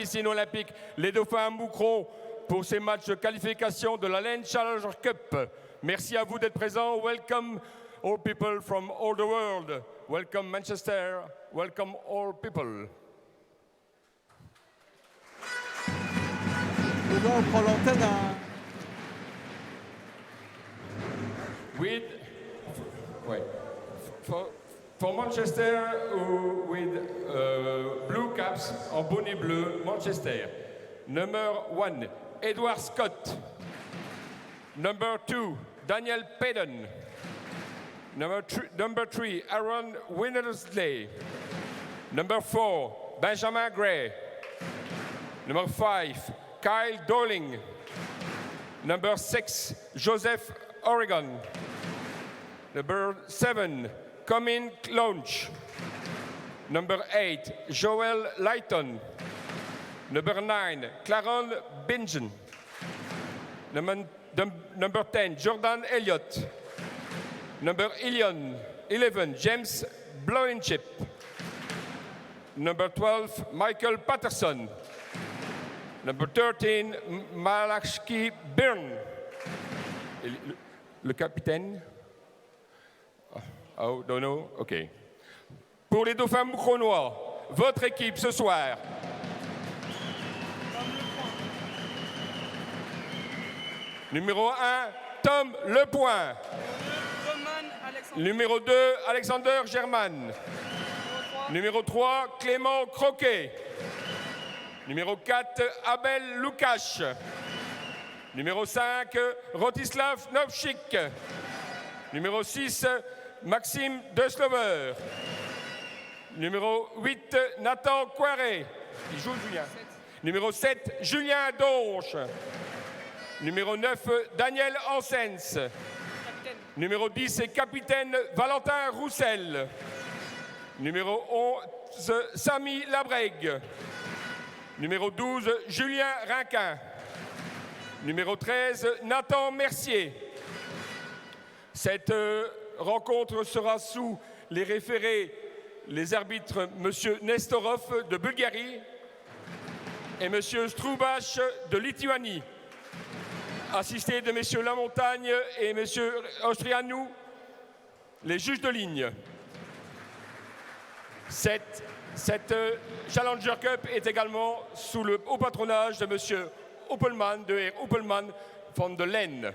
piscine olympique, les dauphins Moucron pour ces matchs de qualification de la Laine Challenger Cup. Merci à vous d'être présents. Welcome all people from all the world. Welcome Manchester. Welcome all people. On prend l'antenne à... For Manchester with blue caps en bonnet bleu, Manchester. Number 1, Edward Scott. Number 2, Daniel Payton. Number 3, Aaron Winnersley. Number 4, Benjamin Gray. Number 5, Kyle Darling. Number 6, Joseph Oregon. Number 7, Comin Launch. Number 8, Joel Lighton. Number 9, Claron Bingen. Number 10, Jordan Elliott. Number 11, James Blankenship. Number 12, Michael Patterson. Number 13, Malachki Byrne. Le capitaine? Oh, don't know? OK. Pour les dauphins moucronois, votre équipe ce soir. Numéro 1, Tom Lepoint. Numéro 2, Alexander German. Numéro 3, Clément Croquet. Numéro 4, Abel Lukács. Numéro 5, Rotislav Novchik. Numéro 6, Maxime Deslover. Numéro 8, Nathan Coiré. Il joue Julien. Numéro 7, Julien Donche. Numéro 9, Daniel Hansens. Numéro 10, capitaine Valentin Roussel. Numéro 11, Samy Labrègue. Numéro 12, Julien Rinquin. Numéro 13, Nathan Mercier. Cette rencontre sera sous les référés, les arbitres, M. Nestorov de Bulgarie et M. Strubash de Lituanie, assistés de M. Lamontagne et M. Ostrianou, les juges de ligne. Cette Challenger Cup est également sous le haut patronage de M. Oppelman, de Heer Oppelman van de Laine.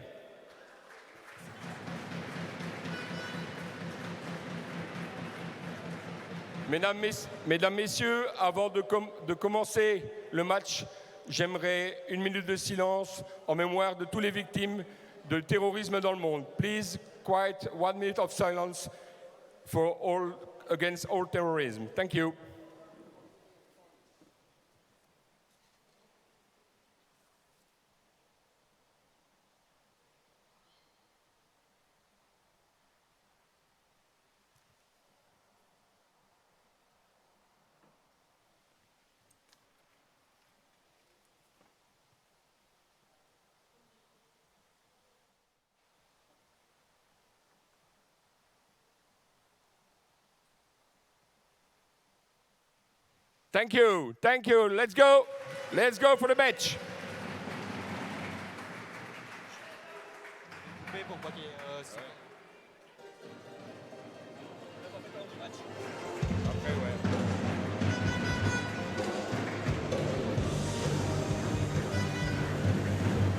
Mesdames, Messieurs, avant de commencer le match, j'aimerais une minute de silence en mémoire de toutes les victimes du terrorisme dans le monde. Please, quiet 1 minute of silence for all against all terrorism. Thank you. Thank you, thank you. Let's go for the match.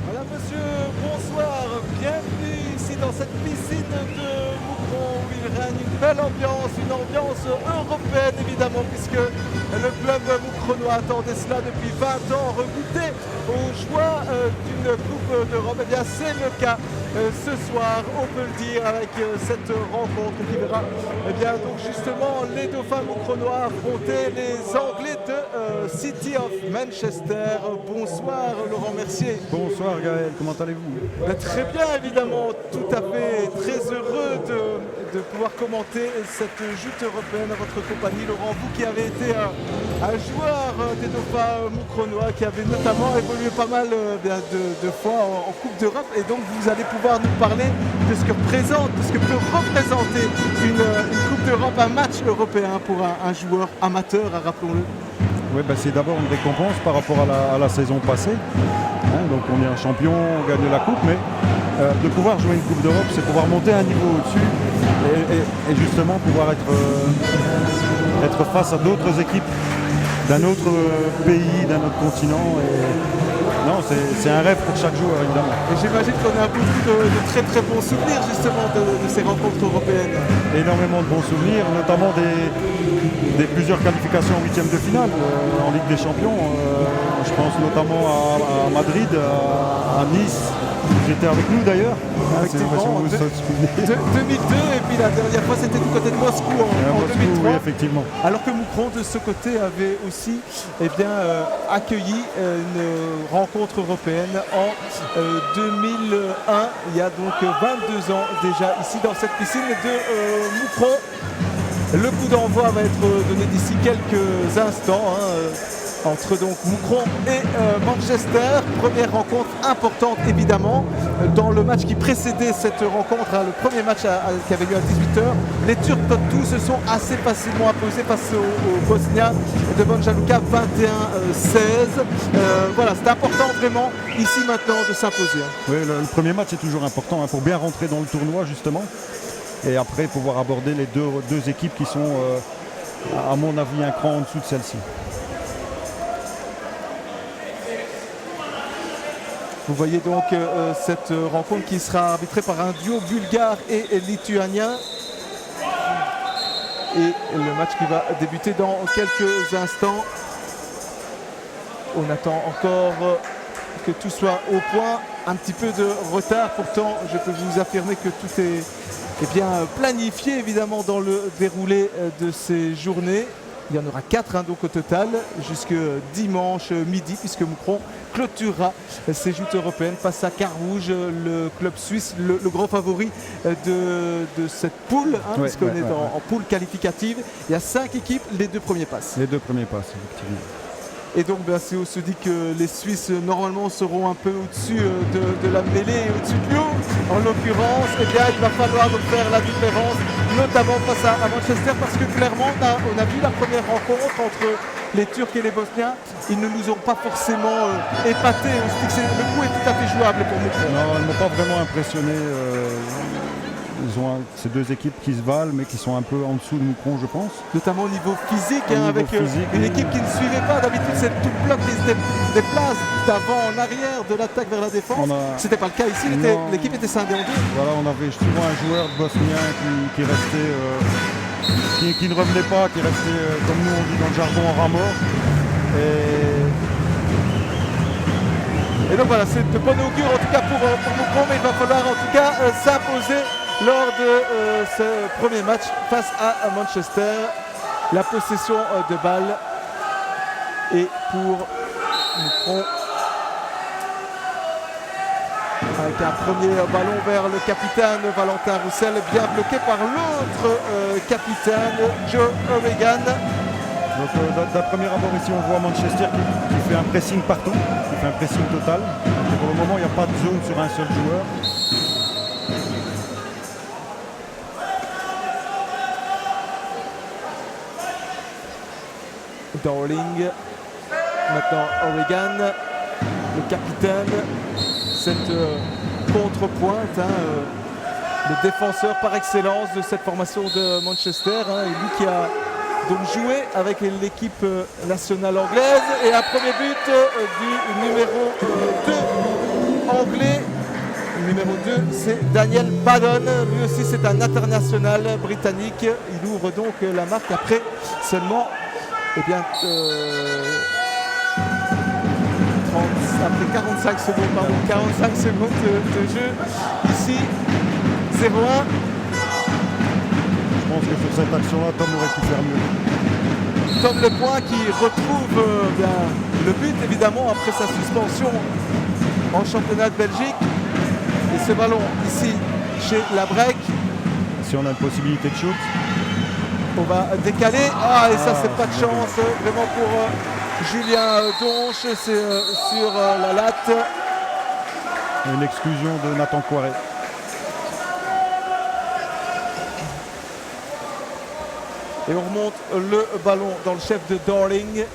Voilà monsieur, bonsoir, bienvenue ici dans cette piscine de Moucron où il règne une belle ambiance, une ambiance européenne évidemment puisque le club moucronois attendait cela depuis 20 ans, regoûter aux joies d'une Coupe d'Europe. Eh bien c'est le cas ce soir, on peut le dire, avec cette rencontre qui verra donc justement les dauphins moucronois affronter les Anglais de City of Manchester. Bonsoir Laurent Mercier. Bonsoir Gaël, comment allez-vous? Très bien évidemment, tout à fait, très heureux de pouvoir commenter cette joute européenne à votre compagnie. Laurent, vous qui avez été un joueur des dauphins moucronois, qui avait notamment évolué pas mal de fois en Coupe d'Europe, et donc vous allez pouvoir nous parler de ce que peut représenter une Coupe d'Europe, un match européen pour un joueur amateur, rappelons-le. Oui, c'est d'abord une récompense par rapport à la saison passée. Hein, donc on est un champion, on gagne la coupe, mais de pouvoir jouer une Coupe d'Europe, c'est pouvoir monter un niveau au-dessus et justement pouvoir être face à d'autres équipes d'un autre pays, d'un autre continent. Non, c'est un rêve pour chaque joueur, évidemment. Et j'imagine qu'on a beaucoup de très très bons souvenirs justement de ces rencontres européennes. Énormément de bons souvenirs, notamment des plusieurs qualifications en huitième de finale en Ligue des Champions. Je pense notamment à Madrid, à Nice. J'étais avec nous d'ailleurs. Effectivement, 2002 et puis la dernière fois c'était du côté de Moscou en 2003. Oui, effectivement. Alors que Moucron de ce côté avait aussi accueilli une rencontre européenne en 2001. Il y a donc 22 ans déjà ici dans cette piscine de Moucron. Le coup d'envoi va être donné d'ici quelques instants. Entre donc Moucron et Manchester. Première rencontre importante évidemment. Dans le match qui précédait cette rencontre, le premier match qui avait lieu à 18h, les Turcs Tottu se sont assez facilement imposés face aux Bosniens de Banja Luka 21-16. Voilà, c'est important vraiment ici maintenant de s'imposer. Oui, le premier match est toujours important pour bien rentrer dans le tournoi justement. Et après pouvoir aborder les deux équipes qui sont à mon avis un cran en dessous de celle-ci. Vous voyez donc cette rencontre qui sera arbitrée par un duo bulgare et lituanien. Et le match qui va débuter dans quelques instants. On attend encore que tout soit au point. Un petit peu de retard. Pourtant, je peux vous affirmer que tout est bien planifié évidemment dans le déroulé de ces journées. Il y en aura 4 donc au total jusque dimanche midi puisque Moucron clôturera ses joutes européennes face à Carouge, le club suisse, le gros favori de cette poule, puisqu'on est en poule qualificative. Il y a 5 équipes, les 2 premiers passent. Les 2 premiers passent, effectivement. Et donc si on se dit que les Suisses normalement seront un peu au-dessus de la mêlée et au-dessus de nous, en l'occurrence, il va falloir donc faire la différence, notamment face à Manchester, parce que clairement on a vu la première rencontre entre les Turcs et les Bosniens, ils ne nous ont pas forcément épatés. On se dit que le coup est tout à fait jouable pour nous. Non, ils ne m'ont pas vraiment impressionné. Ils ont ces 2 équipes qui se valent mais qui sont un peu en dessous de Moucron, je pense. Notamment au niveau physique, avec physique, une équipe qui ne suivait pas. D'habitude, c'est tout le bloc qui se déplace d'avant en arrière, de l'attaque vers la défense. C'était pas le cas ici, l'équipe était scindée en 2. Voilà, on avait souvent un joueur bosnien qui restait, qui ne revenait pas, qui restait, comme nous on dit dans le jargon, en rat mort. Et donc voilà, c'est de bon augure en tout cas pour Moucron, mais il va falloir en tout cas s'imposer lors de ce premier match face à Manchester. La possession de balle est pour Moucron. Avec un premier ballon vers le capitaine Valentin Roussel, bien bloqué par l'autre capitaine Joe O'Regan. Donc d'un premier abord ici on voit Manchester qui fait un pressing partout, qui fait un pressing total. Et pour le moment il n'y a pas de zone sur un seul joueur. Darling, maintenant O'Regan, le capitaine, cette contre-pointe, le défenseur par excellence de cette formation de Manchester, et lui qui a donc joué avec l'équipe nationale anglaise. Et un premier but du numéro 2 anglais. Le numéro 2, c'est Daniel Badon. Lui aussi, c'est un international britannique. Il ouvre donc la marque après seulement après 45 secondes de jeu. Ici, 0-1. Je pense que sur cette action-là, Tom aurait pu faire mieux. Tom Lepoint qui retrouve le but évidemment après sa suspension en championnat de Belgique. Et ce ballon ici chez Labrec. Si on a une possibilité de shoot. On va décaler. Et ça c'est pas de chance vraiment pour Julien Donche. C'est sur la latte. Une exclusion de Nathan Coiré. Et on remonte le ballon dans le chef de Darling.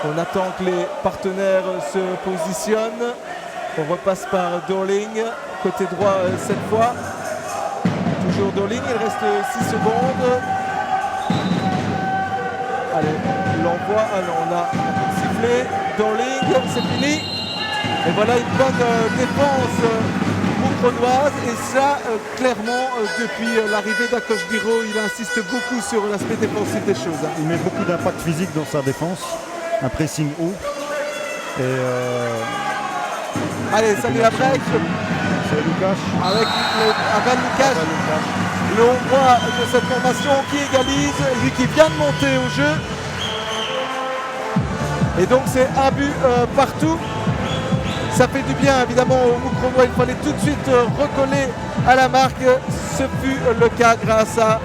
On attend que les partenaires se positionnent. On repasse par Dorling, côté droit cette fois. Toujours Dorling, il reste 6 secondes. Allez, l'envoi, alors on a sifflé. Dorling, c'est fini. Et voilà une bonne défense moucronoise. Et ça, clairement, depuis l'arrivée d'Akoshbiro, il insiste beaucoup sur l'aspect défensif des choses. Il met beaucoup d'impact physique dans sa défense. Un pressing haut. Et allez, Samir Break c'est Lukáš. avec Abel Lukáš, le Hongrois de cette formation qui égalise, lui qui vient de monter au jeu. Et donc c'est un but partout. Ça fait du bien évidemment au Moucronois, il fallait tout de suite recoller à la marque. Ce fut le cas grâce à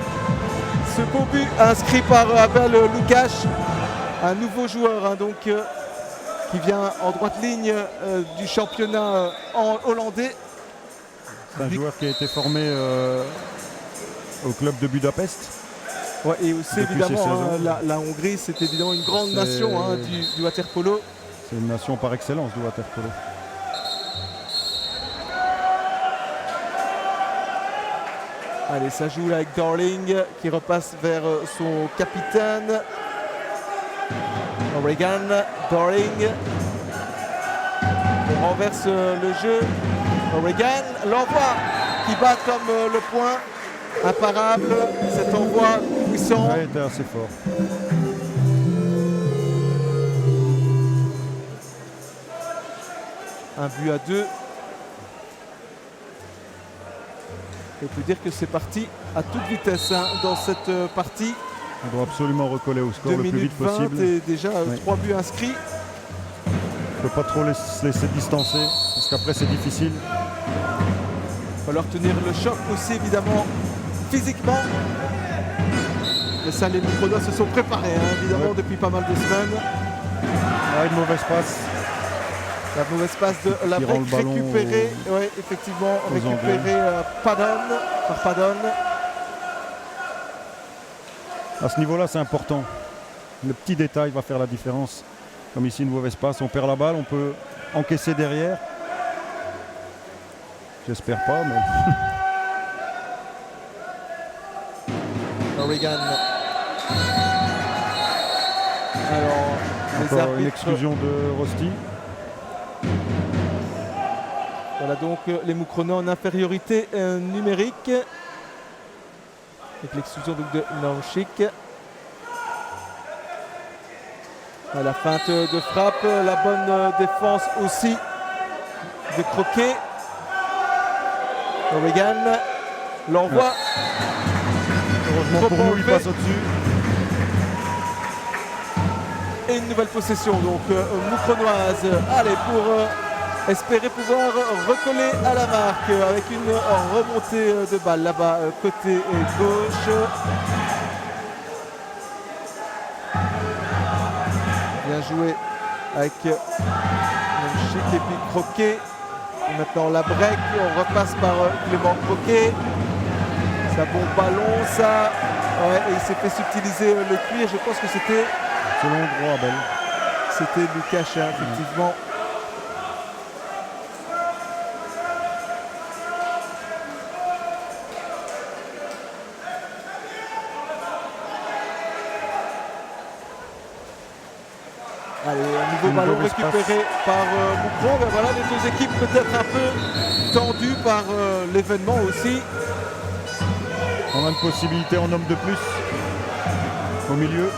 ce beau but inscrit par Abel Lukáš, un nouveau joueur hein, donc, qui vient en droite ligne du championnat hollandais. C'est un joueur qui a été formé au club de Budapest. Ouais, et aussi Depuis évidemment ces hein, la Hongrie, c'est évidemment une grande nation hein, du water-polo. C'est une nation par excellence du water-polo. Allez, ça joue là avec Dorling qui repasse vers son capitaine. O'Regan, Dorling. On renverse le jeu. O'Regan, l'envoi qui bat comme le point. Imparable, cet envoi puissant. Il était assez fort. Un but à 2. Et on peut dire que c'est parti à toute vitesse hein, dans cette partie. On doit absolument recoller au score 2 le plus minutes vite 20 possible. et déjà Oui. 3 buts inscrits. On ne peut pas trop se laisser distancer parce qu'après c'est difficile. Il va falloir tenir le choc aussi évidemment physiquement. Mais ça les Moucronois se sont préparés hein, évidemment Ouais. depuis pas mal de semaines. Ah, une mauvaise passe. La mauvaise passe de la Qui rend break le ballon récupérée. Oui, effectivement, aux récupérée par Padon. À ce niveau-là, c'est important. Le petit détail va faire la différence. Comme ici, une mauvaise passe, on perd la balle, on peut encaisser derrière. J'espère pas, mais O'Regan. Alors, les encore une arbitres. exclusion de Rosti. Voilà donc les Moucronois en infériorité numérique. Avec l'exclusion donc de Naochik. La feinte de frappe, la bonne défense aussi de Croquet. O'Regan, l'envoi. Heureusement pour nous, il Trop passe au-dessus. Et une nouvelle possession donc moucronoise. Allez pour espérer pouvoir recoller à la marque avec une remontée de balle là-bas côté gauche. Bien joué avec Chic et puis Croquet. Et maintenant la break, on repasse par Clément Croquet. Ça bon ballon, ça. Ouais, et il s'est fait subtiliser le cuir. Je pense que c'était Selon le droit, Abel. Lukáš, hein, effectivement. Allez, un nouveau Une ballon mauvaise récupéré par Moucron. Ben voilà, les deux équipes peut-être un peu tendues par l'événement aussi. On a une possibilité en homme de plus au milieu.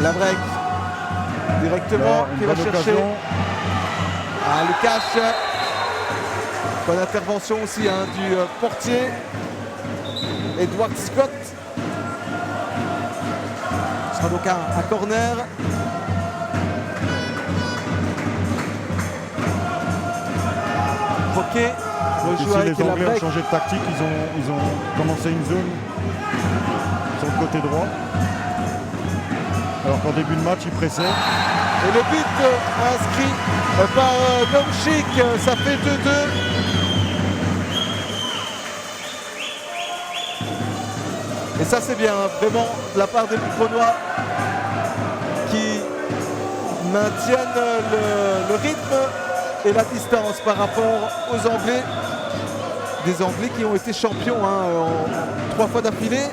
La break directement Là, une qui va bonne chercher occasion. Lukáš. Bonne intervention aussi hein, du portier Edward Scott. Ce sera donc un corner. Croquet rejoue Ici, avec les la Anglais ont break. changé de tactique. Ils ont commencé une zone sur le côté droit. Alors qu'en début de match, ils pressaient. Et le but inscrit par Naochik, ça fait 2-2. Et ça c'est bien, vraiment, de la part des Moucronois qui maintiennent le rythme et la distance par rapport aux Anglais. Des Anglais qui ont été champions 3 fois d'affilée,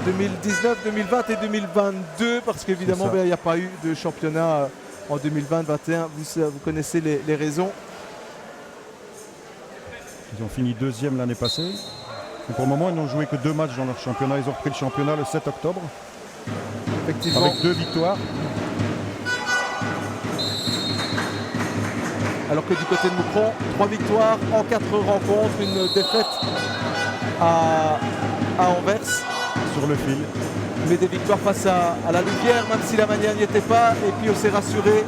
2019, 2020 et 2022, parce qu'évidemment il n'y a pas eu de championnat en 2020-2021. Vous connaissez les raisons. Ils ont fini 2e l'année passée. Et pour le moment, ils n'ont joué que 2 matchs dans leur championnat. Ils ont repris le championnat le 7 octobre. Effectivement. Avec 2 victoires. Alors que du côté de Moucron, 3 victoires en 4 rencontres, une défaite à Anvers. Sur le fil. Mais des victoires face à la Louvière, même si la manière n'y était pas. Et puis on s'est rassuré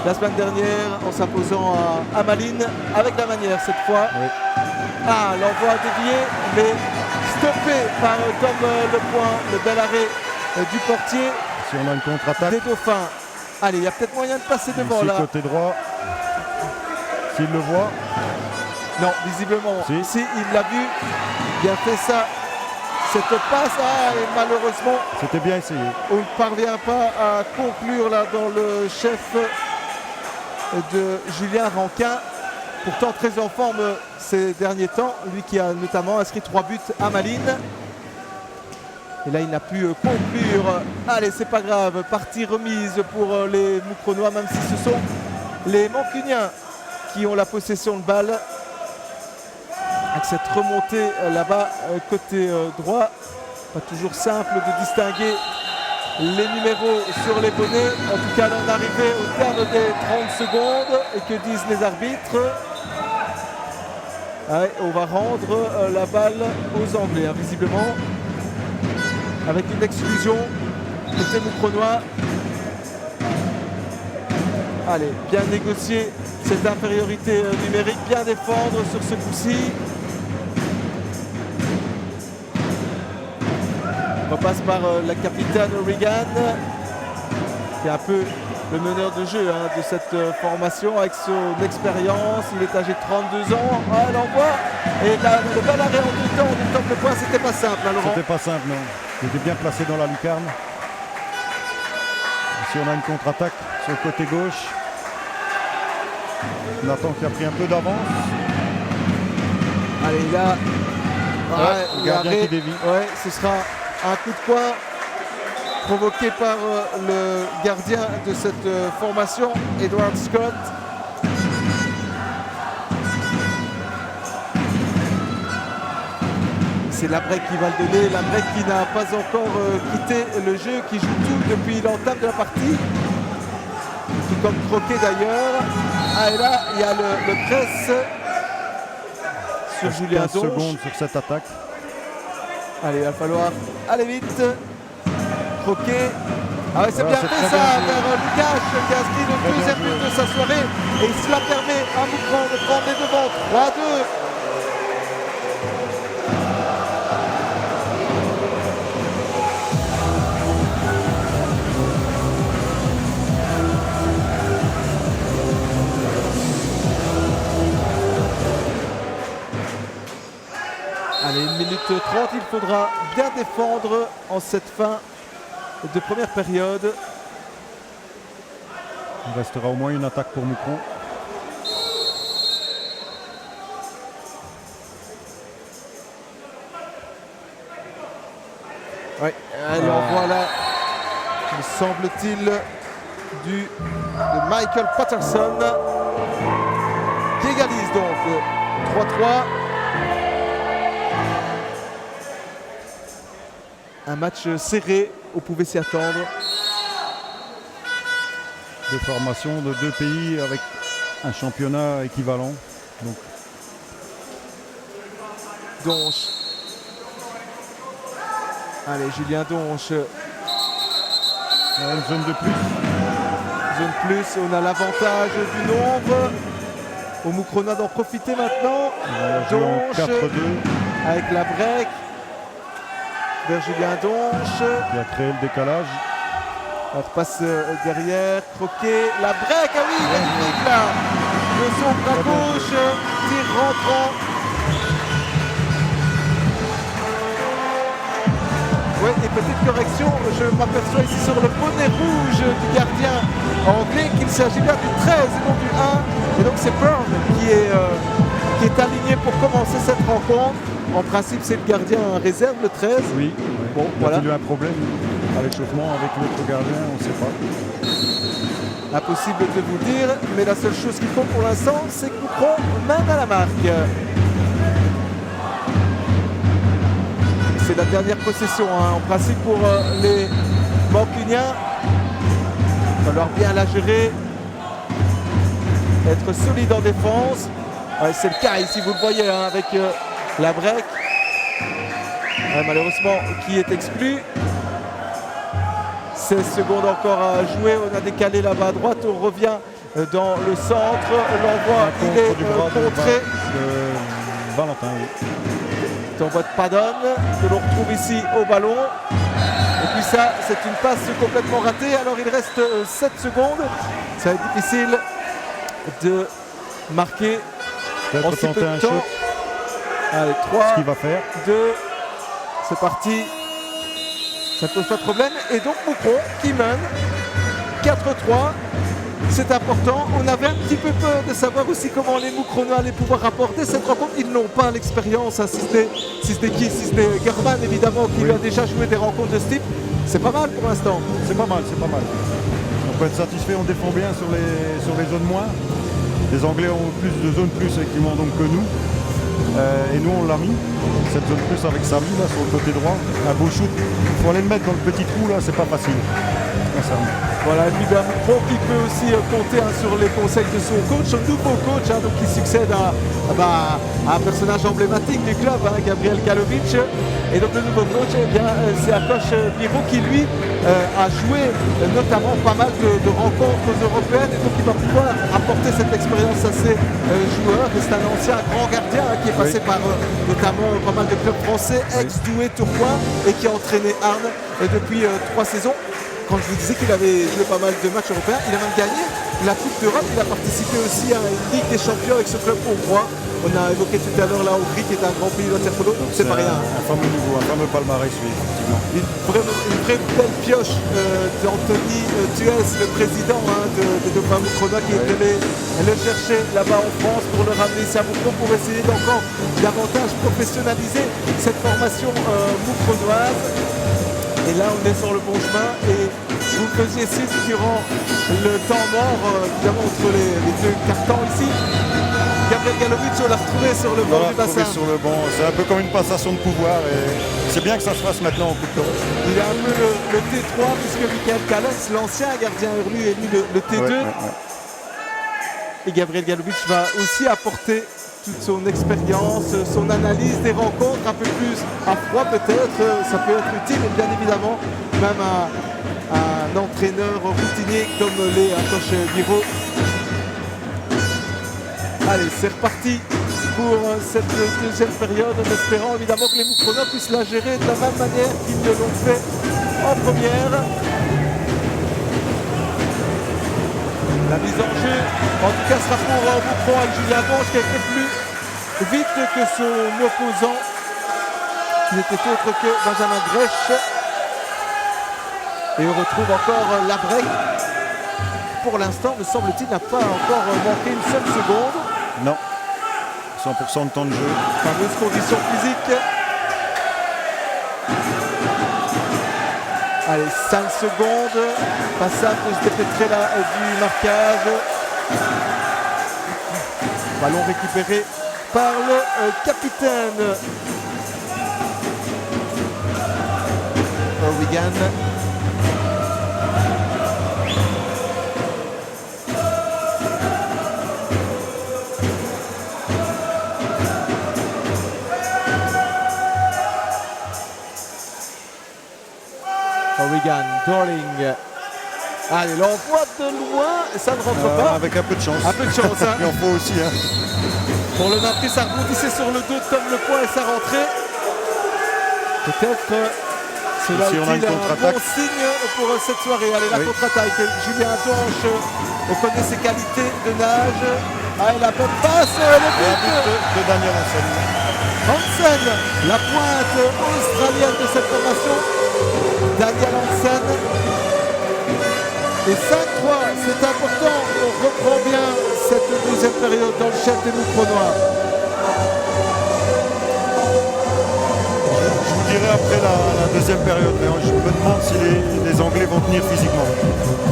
la semaine dernière en s'imposant à Malines avec la manière cette fois. Oui. Ah, l'envoi dévié, mais stoppé par Tom Lepoint, le bel arrêt du portier. Si on a une contre-attaque. Des Dauphins. Allez, il y a peut-être moyen de passer devant ici, là. Côté droit. S'il le voit. Non, visiblement. Si il l'a vu. Il a fait ça. Cette passe, et malheureusement, c'était bien essayé. On ne parvient pas à conclure là dans le chef de Julien Rankin. Pourtant très en forme ces derniers temps. Lui qui a notamment inscrit 3 buts à Malines. Et là, il n'a pu conclure. Allez, c'est pas grave. Partie remise pour les Moucronois, même si ce sont les Mancuniens qui ont la possession de balle. Avec cette remontée là-bas, côté droit. Pas toujours simple de distinguer les numéros sur les bonnets. En tout cas, là, on est arrivé au terme des 30 secondes. Et que disent les arbitres? Allez, on va rendre la balle aux Anglais, visiblement. Avec une exclusion côté Moucronois. Allez, bien négocier cette infériorité numérique, bien défendre sur ce coup-ci. On repasse par la capitaine Regan, qui est un peu le meneur de jeu de cette formation avec son expérience. Il est âgé de 32 ans. Elle envoie. Et là, le bel arrêt en 2 temps du top de poing, c'était pas simple, Laurent. C'était pas simple, non. Il était bien placé dans la lucarne. Ici, on a une contre-attaque sur le côté gauche. Nathan qui a pris un peu d'avance. Allez, là, le gardien qui dévie. Ouais, ce sera un coup de poing provoqué par le gardien de cette formation, Edward Scott. C'est Labrec qui va le donner. Labrec qui n'a pas encore quitté le jeu, qui joue tout depuis l'entame de la partie. Tout comme Croquet d'ailleurs. Et là, il y a le press sur Julien 15 Donche. secondes sur cette attaque. Allez, il va falloir aller vite. Croquet. Ah ouais, c'est bien fait ça vers Lukash qui a inscrit le 2e but de sa soirée. Et cela permet à Moucron de prendre les devants. 3-2. Allez, 1 minute 30, il faudra bien défendre en cette fin de première période. Il restera au moins une attaque pour Moucron. Oui, alors voilà, me semble-t-il, de Michael Patterson qui égalise donc 3-3. Un match serré, on pouvait s'y attendre. De formation de 2 pays avec un championnat équivalent. Donc. Donche. Allez, Julien Donche. Une zone de plus. Zone plus, on a l'avantage du nombre. Au Moucronois d'en profiter maintenant. Donche 4-2. Avec la break. Vers Julien Donche. Qui a créé le décalage. On repasse derrière, Croquet, la break, ah oui, magnifique là, de son bras gauche, tir rentrant. Oui, et petite correction, je m'aperçois ici sur le bonnet rouge du gardien anglais qu'il Il s'agit bien du 13 et non du 1. Et donc c'est Brown qui est aligné pour commencer cette rencontre. En principe, c'est le gardien réserve, le 13. Oui. Bon, Voilà. voilà. Il a eu un problème à l'échauffement avec l'autre gardien, on ne sait pas. Impossible de vous le dire, mais la seule chose qu'il faut pour l'instant, c'est que Moucron mène à la marque. C'est la dernière possession, hein, en principe pour les Mancuniens. Il va falloir bien la gérer, être solide en défense. Ouais, c'est le cas ici, vous le voyez, hein, avec la break. Ouais, malheureusement, qui est exclu. 16 secondes encore à jouer. On a décalé là-bas à droite. On revient dans le centre. L'envoi, il est contré. De Valentin, oui. L'envoi de Padon que l'on retrouve ici au ballon. Et puis ça, c'est une passe complètement ratée. Alors il reste 7 secondes. Ça va être difficile de marquer en si peu de temps. Allez, 3, ce qu'il va faire. 2, c'est parti. Ça ne pose pas de problème. Et donc Moucron qui mène 4-3. C'est important. On avait un petit peu peur de savoir aussi comment les Moucronois allaient pouvoir rapporter cette rencontre. Ils n'ont pas l'expérience, hein, si c'était qui, si c'était German évidemment, qui lui a déjà joué des rencontres de ce type. C'est pas mal pour l'instant. C'est pas mal, c'est pas mal. On peut être satisfait, on défend bien sur les zones moins. Les Anglais ont plus de zones plus effectivement donc que nous. Et nous on l'a mis, cette zone plus avec Samy là sur le côté droit. Un beau shoot, il faut aller le mettre dans le petit trou là, c'est pas facile. Voilà, lui d'un Moucron qui peut aussi compter sur les conseils de son coach, un nouveau coach donc qui succède à un personnage emblématique du club, hein, Gabriel Galovic. Et donc le nouveau coach, eh bien, c'est Akosh Biro qui lui a joué notamment pas mal de rencontres européennes et donc il va pouvoir apporter cette expérience à ses joueurs. Et c'est un ancien grand gardien hein, qui est passé par notamment pas mal de clubs français, ex-Douai, Tourcoing et qui a entraîné Arnes depuis 3 saisons. Quand je vous disais qu'il avait joué pas mal de matchs européens, il a même gagné la Coupe d'Europe. Il a participé aussi à une Ligue des Champions avec ce club hongrois. On a évoqué tout à l'heure la Hongrie qui est un grand pays de waterpolo. C'est pas rien. Un fameux niveau, un fameux palmarès, oui, effectivement. Une vraie belle pioche d'Anthony Thues, le président de Dauphin Moucronois qui est allé le chercher là-bas en France pour le ramener ici à Moucron pour essayer d'encore davantage professionnaliser cette formation moucronoise. Et là, on est sur le bon chemin et vous faisiez 6 durant le temps mort, évidemment, entre les deux cartons ici. Gabriel Galovic, on l'a retrouvé sur le banc du bassin. Sur le banc. C'est un peu comme une passation de pouvoir et c'est bien que ça se fasse maintenant en Coupe d'Europe. Il est un peu le T3 puisque Michael Calens, l'ancien gardien Hurlu, est lui le T2. Et Gabriel Galovic va aussi apporter toute son expérience, son analyse des rencontres un peu plus à froid peut-être, ça peut être utile, et bien évidemment même un entraîneur routinier comme les Akosh Biro. Allez, c'est reparti pour cette deuxième période, en espérant évidemment que les Moucronois puissent la gérer de la même manière qu'ils ne l'ont fait en première. La mise en jeu, en tout cas, sera pour Moucron avec Julien Bonge qui a été plus vite que son opposant, qui n'était autre que Benjamin Grech. Et on retrouve encore la break. Pour l'instant, me semble-t-il, n'a pas encore manqué une seule seconde. Non. 100% de temps de jeu. Fameuse condition physique. Allez, 5 secondes. Pas simple de se dépêtrer là du marquage. Ballon récupéré par le capitaine Wigan. Wigan, Dorling. Allez, l'envoi de loin, et ça ne rentre pas. Avec un peu de chance. Un peu de chance, hein. Il en faut aussi. Hein. Pour le marquer, ça rebondissait sur le dos de Tom Lepoint et ça rentrait. Peut-être cela est un bon signe pour cette soirée. Allez, la contre-attaque. Julien Donche, on connaît ses qualités de nage. Allez, la bonne passe. Le but de Daniel Hansen. Hansen, la pointe australienne de cette formation. Daniel Hansen. Et 5-3, c'est important. On reprend bien cette deuxième période dans le chef des Moucronois. Je vous dirai après la deuxième période, mais je me demande si les Anglais vont tenir physiquement.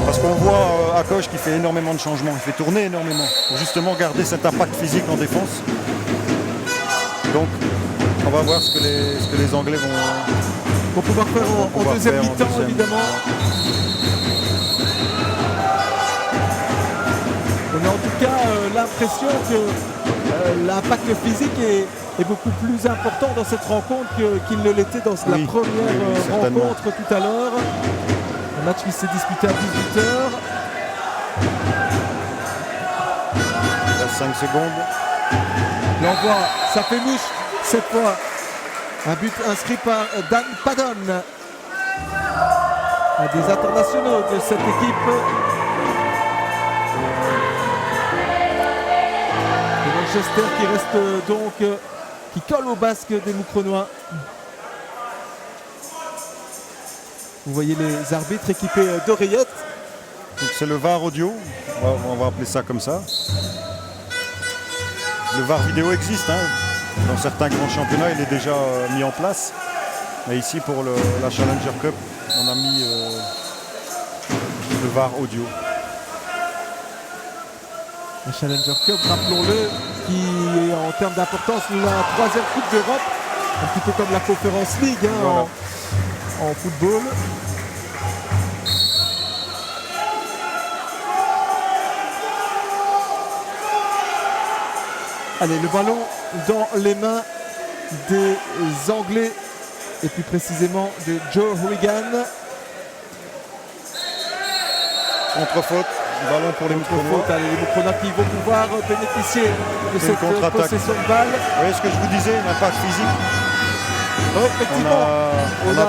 Parce qu'on voit Akosh qui fait énormément de changements, il fait tourner énormément pour justement garder cet impact physique en défense. Donc on va voir ce que les Anglais Pour pouvoir faire en deuxième mi-temps, évidemment. On a en tout cas l'impression que l'impact physique est beaucoup plus important dans cette rencontre qu'il ne l'était dans la première rencontre tout à l'heure. Un match qui s'est disputé à 18h. Il reste 5 secondes. L'envoi, ça fait mouche cette fois. Un but inscrit par Dan Padon. Un des internationaux de cette équipe. Et Manchester qui reste donc, qui colle au basque des Moucronois. Vous voyez les arbitres équipés d'oreillettes. Donc c'est le VAR audio, on va appeler ça comme ça. Le VAR vidéo existe, hein. Dans certains grands championnats il est déjà mis en place. Mais ici pour la Challenger Cup, on a mis le VAR audio. La Challenger Cup, rappelons-le, qui est en termes d'importance la troisième Coupe d'Europe, un petit peu comme la Conference League hein, en football. Allez, le ballon dans les mains des Anglais et plus précisément de Joe Hooligan. Contre-faute, ballon pour les Moucronois. Allez, les Moucronois qui vont pouvoir bénéficier de cette possession de balle. Vous voyez ce que je vous disais, l'impact physique. Oh, effectivement, on a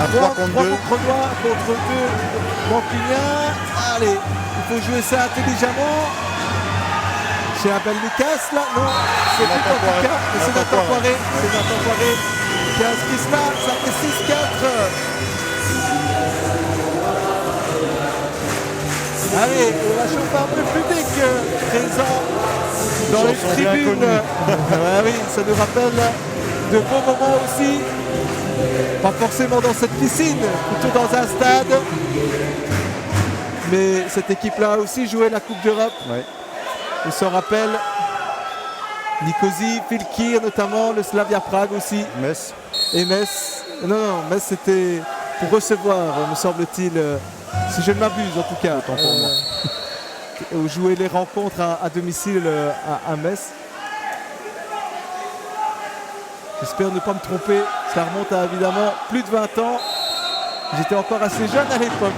un 3 contre 2. Moucronois contre 2 Mancuniens. Allez, il faut jouer ça intelligemment. C'est un bel Lucas là, non, c'est pas en tout cas, c'est Nathan Poiré, qui a inscrit cela, ça fait 6-4. Allez, on va chauffer un peu le public présent dans les tribunes. Ah oui, ça nous rappelle de beaux moments aussi, pas forcément dans cette piscine, plutôt dans un stade. Mais cette équipe-là a aussi joué la Coupe d'Europe. Ouais. On s'en rappelle, Nicosie, Filkir notamment, le Slavia Prague aussi. Metz. Et Metz. Non, Metz c'était pour recevoir, me semble-t-il, si je ne m'abuse en tout cas. Autant pour moi. Jouer les rencontres à domicile à Metz. J'espère ne pas me tromper, ça remonte à évidemment plus de 20 ans. J'étais encore assez jeune à l'époque.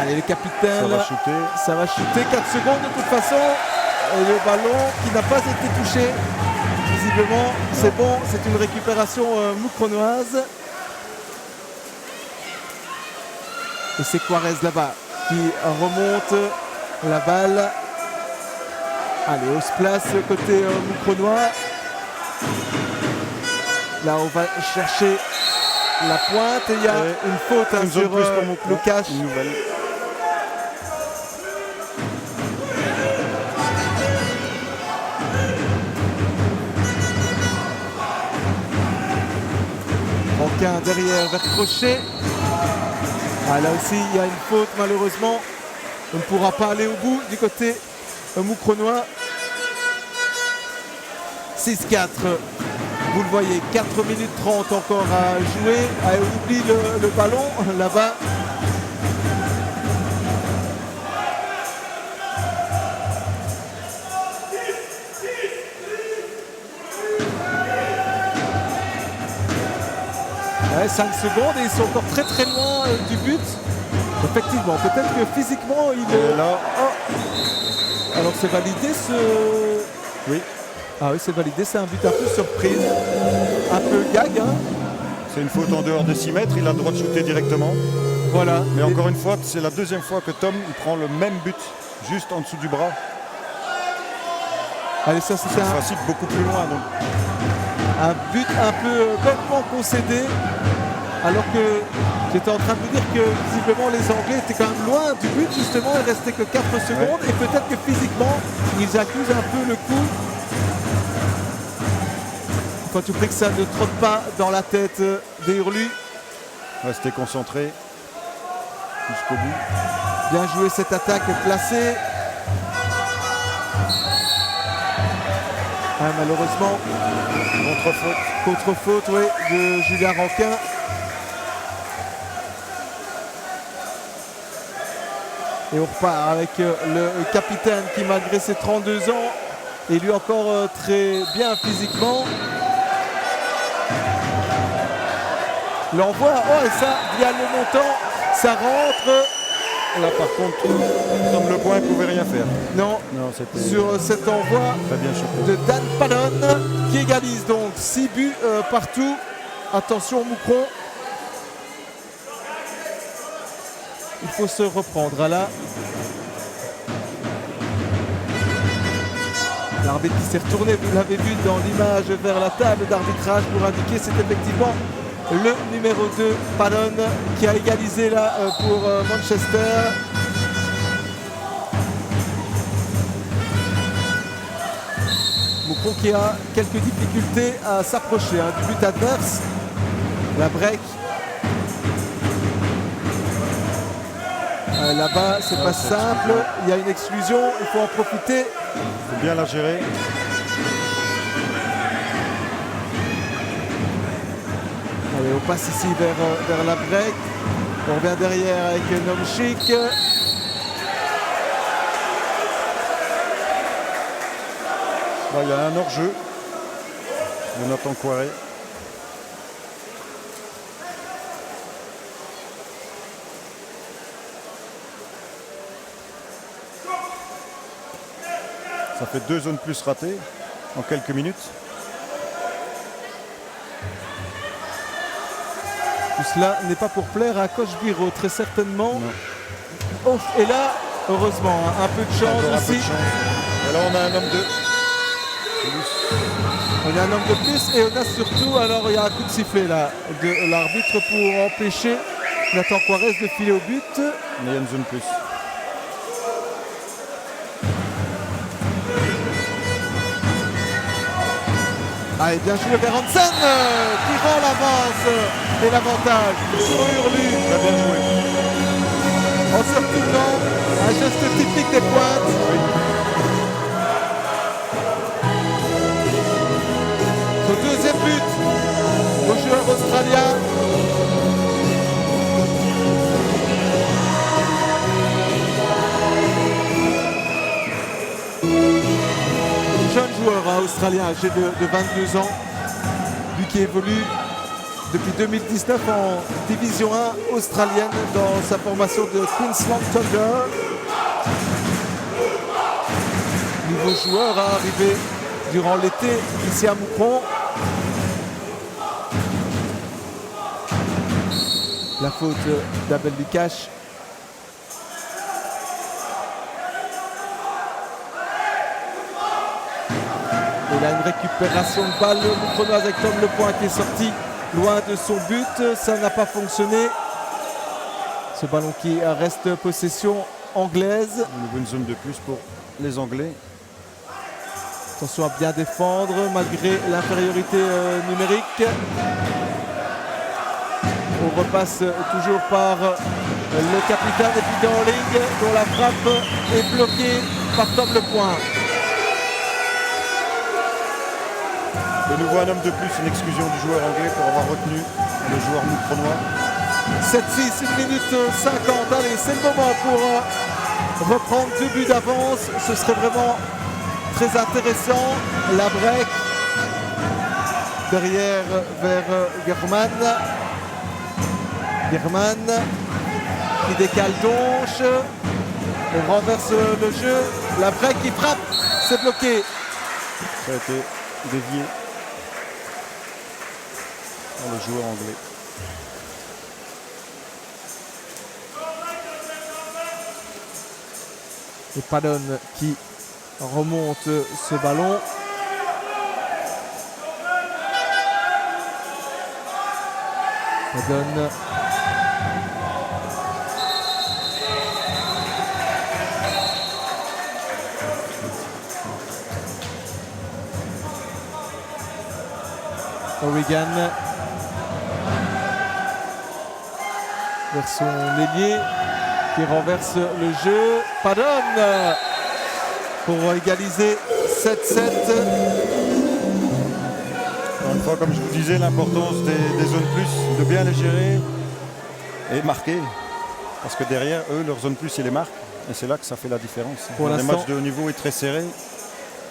Allez, le capitaine, ça va shooter, 4 secondes de toute façon. Et le ballon qui n'a pas été touché. Visiblement, c'est bon, c'est une récupération moucronoise. Et c'est Quarez là-bas qui remonte la balle. Allez, on se place côté moucronois. Là, on va chercher la pointe et il y a une faute sur Lucas. Une nouvelle. Rankin derrière vers Crochet. Ah, là aussi, il y a une faute malheureusement. On ne pourra pas aller au bout du côté moucronois. 6-4. Vous le voyez, 4 minutes 30 encore à jouer. Allez, on oublie le ballon là-bas. Ouais, 5 secondes et ils sont encore très très loin du but. Effectivement, peut-être que physiquement il est là. Oh. Alors c'est validé ce. Oui. Ah oui, c'est validé, c'est un but un peu surprise. Un peu gag. Hein. C'est une faute en dehors de 6 mètres, il a le droit de shooter directement. Voilà. Mais encore une fois, c'est la deuxième fois que Tom il prend le même but, juste en dessous du bras. Allez, ça c'était facile beaucoup plus loin. Donc. Un but un peu bêtement concédé, alors que j'étais en train de me dire que visiblement les Anglais étaient quand même loin du but, justement, il restait que 4 secondes, et peut-être que physiquement, ils accusent un peu le coup. Il faut à tout prix que ça ne trotte pas dans la tête des Hurlus. Rester concentré jusqu'au bout. Bien joué cette attaque placée. Ah, malheureusement, contre-faute oui, de Julien Rankin. Et on repart avec le capitaine qui, malgré ses 32 ans, est lui encore très bien physiquement. L'envoi, oh et ça, via le montant, ça rentre. Là par contre, Tom Le Point ne pouvait rien faire. Non, sur cet envoi de Dan Pallon qui égalise donc 6 buts partout. Attention Moucron. Il faut se reprendre là. L'arbitre qui s'est retourné, vous l'avez vu dans l'image, vers la table d'arbitrage pour indiquer c'est effectivement le numéro 2, Pallon, qui a égalisé là pour Manchester. Moucron qui a quelques difficultés à s'approcher du but adverse. La break. Là-bas, c'est pas simple. Il y a une exclusion, il faut en profiter. Il faut bien la gérer. Allez, on passe ici vers la break. On revient derrière avec Nomchik. Il y a un hors-jeu de Nathan Coiré. Ça fait 2 zones plus ratées en quelques minutes. Tout cela n'est pas pour plaire à Coach Biro, très certainement. Oh, et là, heureusement, un peu de chance aussi. Et là, on a un homme de... On a un homme de plus et on a surtout, alors il y a un coup de sifflet là de l'arbitre pour empêcher Nathan Coirez de filer au but. Mais il y a une zone plus. Allez, bien joué vers Hansen qui rend l'avance et l'avantage sur Hurlu. Très bien joué. En se retournant, un geste typique des pointes. Son deuxième but au joueur australien. Jeune joueur australien âgé de 22 ans, lui qui évolue depuis 2019 en division 1 australienne dans sa formation de Queensland Thunder. Nouveau joueur arrivé durant l'été ici à Moucron. La faute d'Abel Lukash. Et là, une récupération de balle moucronoise avec Tom Le Point qui est sorti loin de son but. Ça n'a pas fonctionné. Ce ballon qui reste possession anglaise. Une zone de plus pour les Anglais. Attention à bien défendre malgré l'infériorité numérique. On repasse toujours par le capitaine et puis Darling dont la frappe est bloquée par Tom Le Point. De nouveau un homme de plus, une exclusion du joueur anglais pour avoir retenu le joueur moucronois. 7-6, 1 minute 50. Allez, c'est le moment pour reprendre 2 buts d'avance. Ce serait vraiment très intéressant. La break derrière vers German. German qui décale Donche. On renverse le jeu. La break qui frappe. C'est bloqué. Ça a été dévié par le joueur anglais. Et Pallon qui remonte ce ballon. Ça donne O'Regan vers son ailier qui renverse le jeu. Padon pour égaliser 7-7. Encore une fois, comme je vous disais, l'importance des zones plus, de bien les gérer et marquer. Parce que derrière, eux, leur zone plus, ils les marquent. Et c'est là que ça fait la différence. Pour Dans les l'instant- matchs de haut niveau est très serré.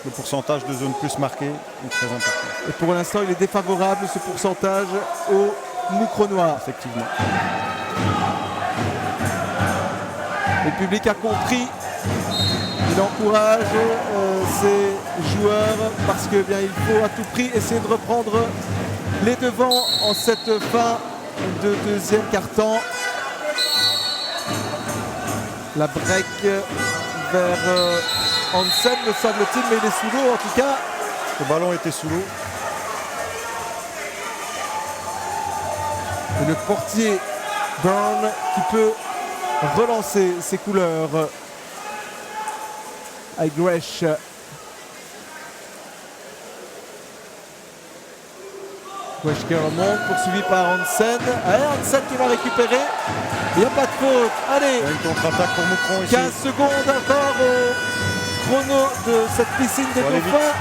Le pourcentage de zones plus marquées est très important. Et pour l'instant, il est défavorable ce pourcentage aux Moucronois. Effectivement. Le public a compris. Il encourage ses joueurs parce que bien, il faut à tout prix essayer de reprendre les devants en cette fin de deuxième quart-temps. La break vers Hansen, me semble-t-il, mais il est sous l'eau en tout cas. Le ballon était sous l'eau. Et le portier Byrne qui peut relancer ses couleurs. Avec Gresh. Gresh qui remonte, poursuivi par Hansen. Allez, Hansen qui va récupérer. Il n'y a pas de faute. Allez, Il y a une contre-attaque pour Moucron ici. 15 secondes encore au chrono de cette piscine de Faut aller dauphins.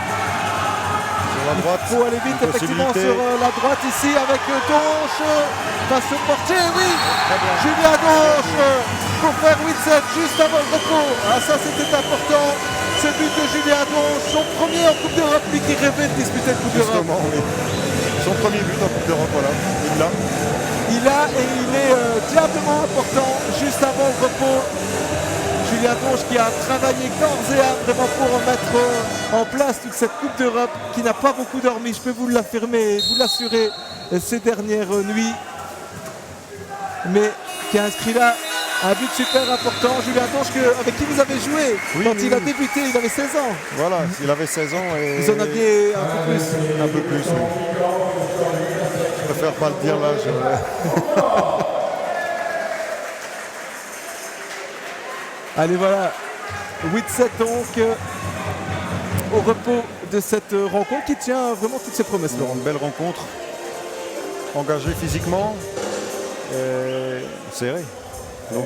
Sur la droite. Il faut aller vite une effectivement possibilité. sur la droite ici avec Donche. Face au portier, oui. Très bien. Julien Donche pour faire 8-7 juste avant le repos. Ah, ça c'était important. Ce but de Julien Donche, son premier en Coupe d'Europe, lui qui rêvait de disputer la Coupe d'Europe. Justement, oui. Son premier but en Coupe d'Europe, voilà. Il l'a. Il a et il est diablement important juste avant le repos. Julien Donche qui a travaillé corps et âme vraiment pour mettre en place toute cette Coupe d'Europe, qui n'a pas beaucoup dormi, je peux vous l'affirmer, vous l'assurer, ces dernières nuits. Mais qui a inscrit là un but super important. Julien Donche avec qui vous avez joué Oui, quand oui, il a oui. débuté, il avait 16 ans. Voilà, il avait 16 ans et... Vous en aviez un peu plus. Un peu plus, oui. Je préfère pas le dire là. Allez voilà, 8-7 donc au repos de cette rencontre qui tient vraiment toutes ses promesses, Laurent. Une belle rencontre. Engagé physiquement. Et serré. Donc,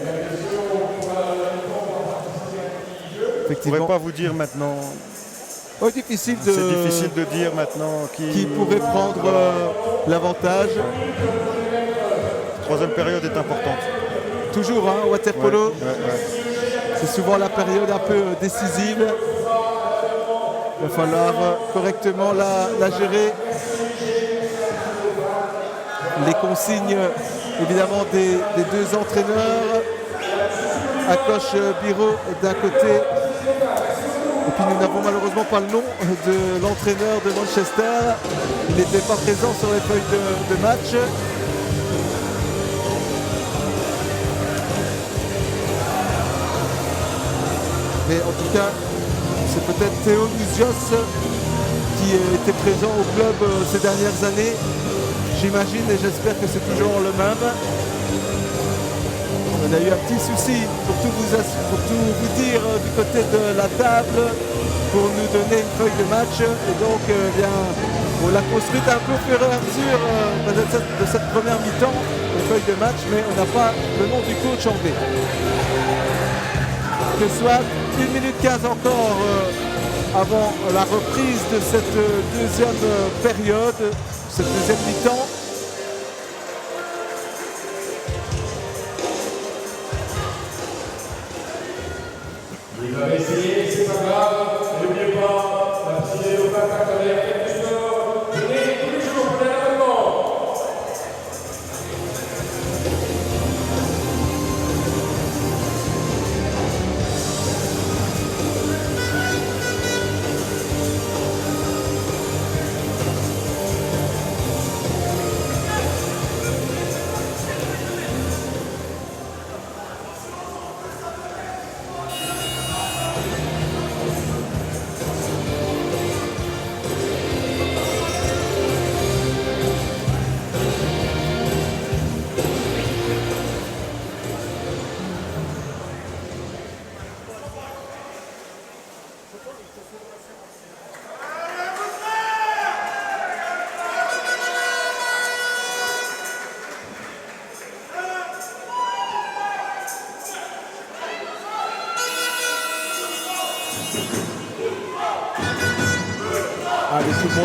je ne Effectivement. pourrais pas vous dire maintenant. Oh, difficile C'est difficile de dire maintenant qui pourrait prendre l'avantage. Troisième période est importante. Toujours, hein, waterpolo, Ouais, ouais. c'est souvent la période un peu décisive. Il va falloir correctement la gérer. Les consignes, évidemment, des deux entraîneurs. Akosh Biro d'un côté. Et puis nous n'avons malheureusement pas le nom de l'entraîneur de Manchester. Il n'était pas présent sur les feuilles de match. Mais en tout cas, c'est peut-être Théo Nuzios qui était présent au club ces dernières années. J'imagine et j'espère que c'est toujours le même. On a eu un petit souci pour tout vous dire du côté de la table pour nous donner une feuille de match. Et donc, bien, on l'a construite un peu au fur et à mesure de cette première mi-temps, une feuille de match, mais on n'a pas le nom du coach en V. Que soit 1 minute 15 encore avant la reprise de cette deuxième période, cette deuxième mi-temps. Vous avez essayé, c'est pas grave, n'oubliez pas, la petite vidéo patate avec quelques sports, venez tous les jours, prenez l'abonnement.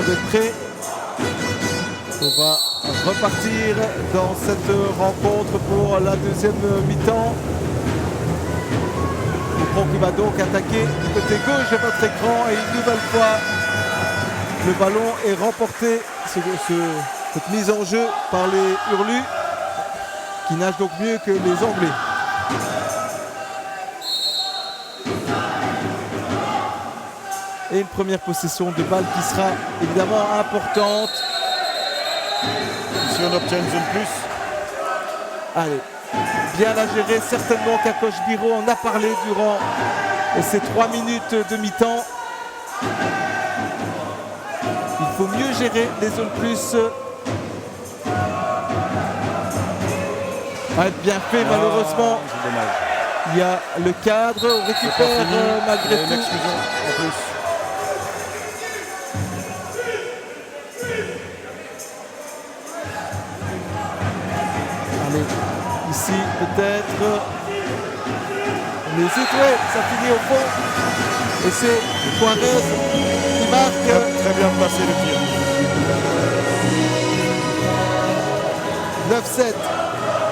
d'être prêt. On va repartir dans cette rencontre pour la deuxième mi-temps. Moucron qui va donc attaquer du côté gauche de votre écran et une nouvelle fois le ballon est remporté, cette mise en jeu par les Hurlus qui nagent donc mieux que les Anglais. Et une première possession de balle qui sera évidemment importante. Si on obtient une zone plus. Allez, bien la gérer, certainement qu'Akosh Biro en a parlé durant ces 3 minutes de mi-temps. Il faut mieux gérer les zones plus. Va être bien fait malheureusement. C'est dommage. Il y a le cadre, on récupère malgré Une tout. exclusion en plus. Allez, ici peut-être. On hésite, ouais, ça finit au fond. Et c'est Juarez qui marque. Très bien placé le tir. 9-7.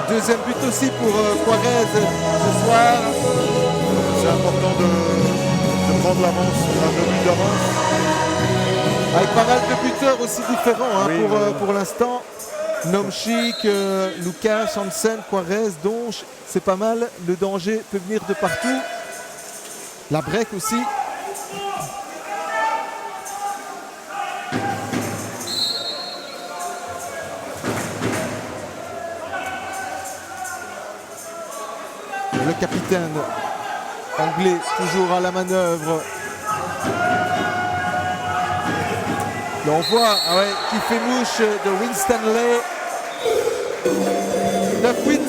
Deuxième but aussi pour Juarez ce soir. C'est important de prendre l'avance, un 2 buts d'avance. Avec pas mal de buteurs aussi différents hein, Oui, pour l'instant. Nomchik, Lucas, Hansen, Juarez, Donche, c'est pas mal. Le danger peut venir de partout. La break aussi. Le capitaine anglais toujours à la manœuvre. Et on voit qui fait mouche de Winstanley. 9-8.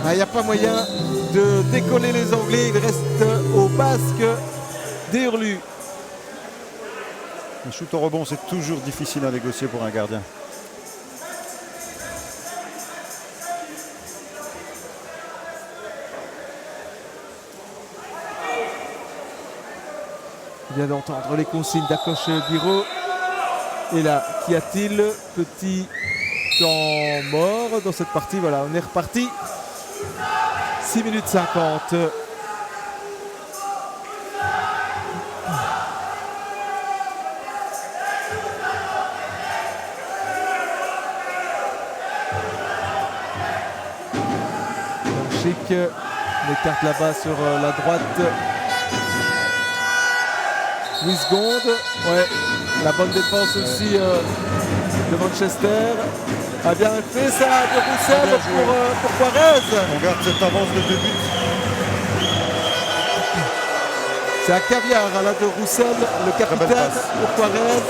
Il n'y a pas moyen de décoller les Anglais. Il reste au basque des Hurlus. Le shoot au rebond, c'est toujours difficile à négocier pour un gardien. Il vient d'entendre les consignes d'Akosh Biro. Et là, qu'y a-t-il? Petit temps mort dans cette partie. Voilà, on est reparti. 6 minutes 50. Chic l'écarte là-bas sur la droite. Wisgond, ouais, la bonne défense aussi de Manchester. A bien fait ça de Roussel pour Juarez. On garde cette avance de 2 buts. C'est un caviar là de Roussel, le capitaine pour Juarez.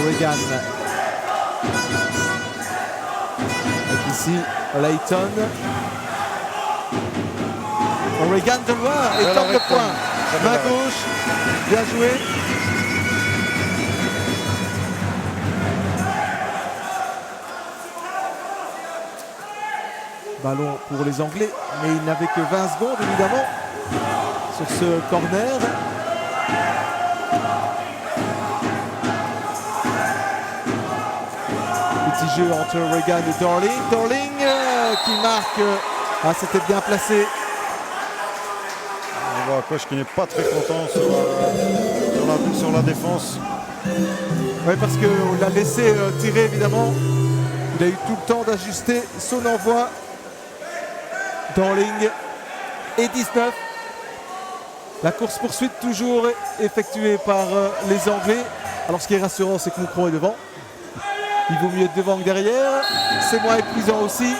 Regan. Et ici, Layton. Regan de loin et tente le point. Main gauche, bien joué. Ballon pour les Anglais, mais il n'avait que 20 secondes évidemment sur ce corner. Petit jeu entre Regan et Darling. Darling qui marque. Ah, c'était bien placé. On voit Akosh qui n'est pas très content sur la défense. Oui, parce qu'on l'a laissé tirer évidemment. Il a eu tout le temps d'ajuster son envoi. Darling et 19. La course-poursuite toujours effectuée par les Anglais. Alors ce qui est rassurant, c'est que Moucron est devant. Il vaut mieux être devant que derrière. C'est moins épuisant aussi.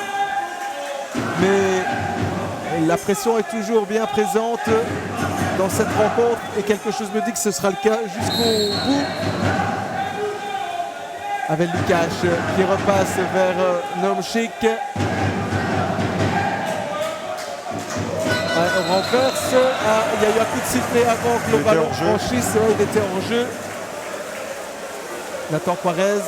Mais La pression est toujours bien présente dans cette rencontre et quelque chose me dit que ce sera le cas jusqu'au bout. Avec Lukáš qui repasse vers Nomšík. On renverse. Il y a eu un coup de sifflet avant que le ballon franchisse. Il était en jeu. Nathan Juarez.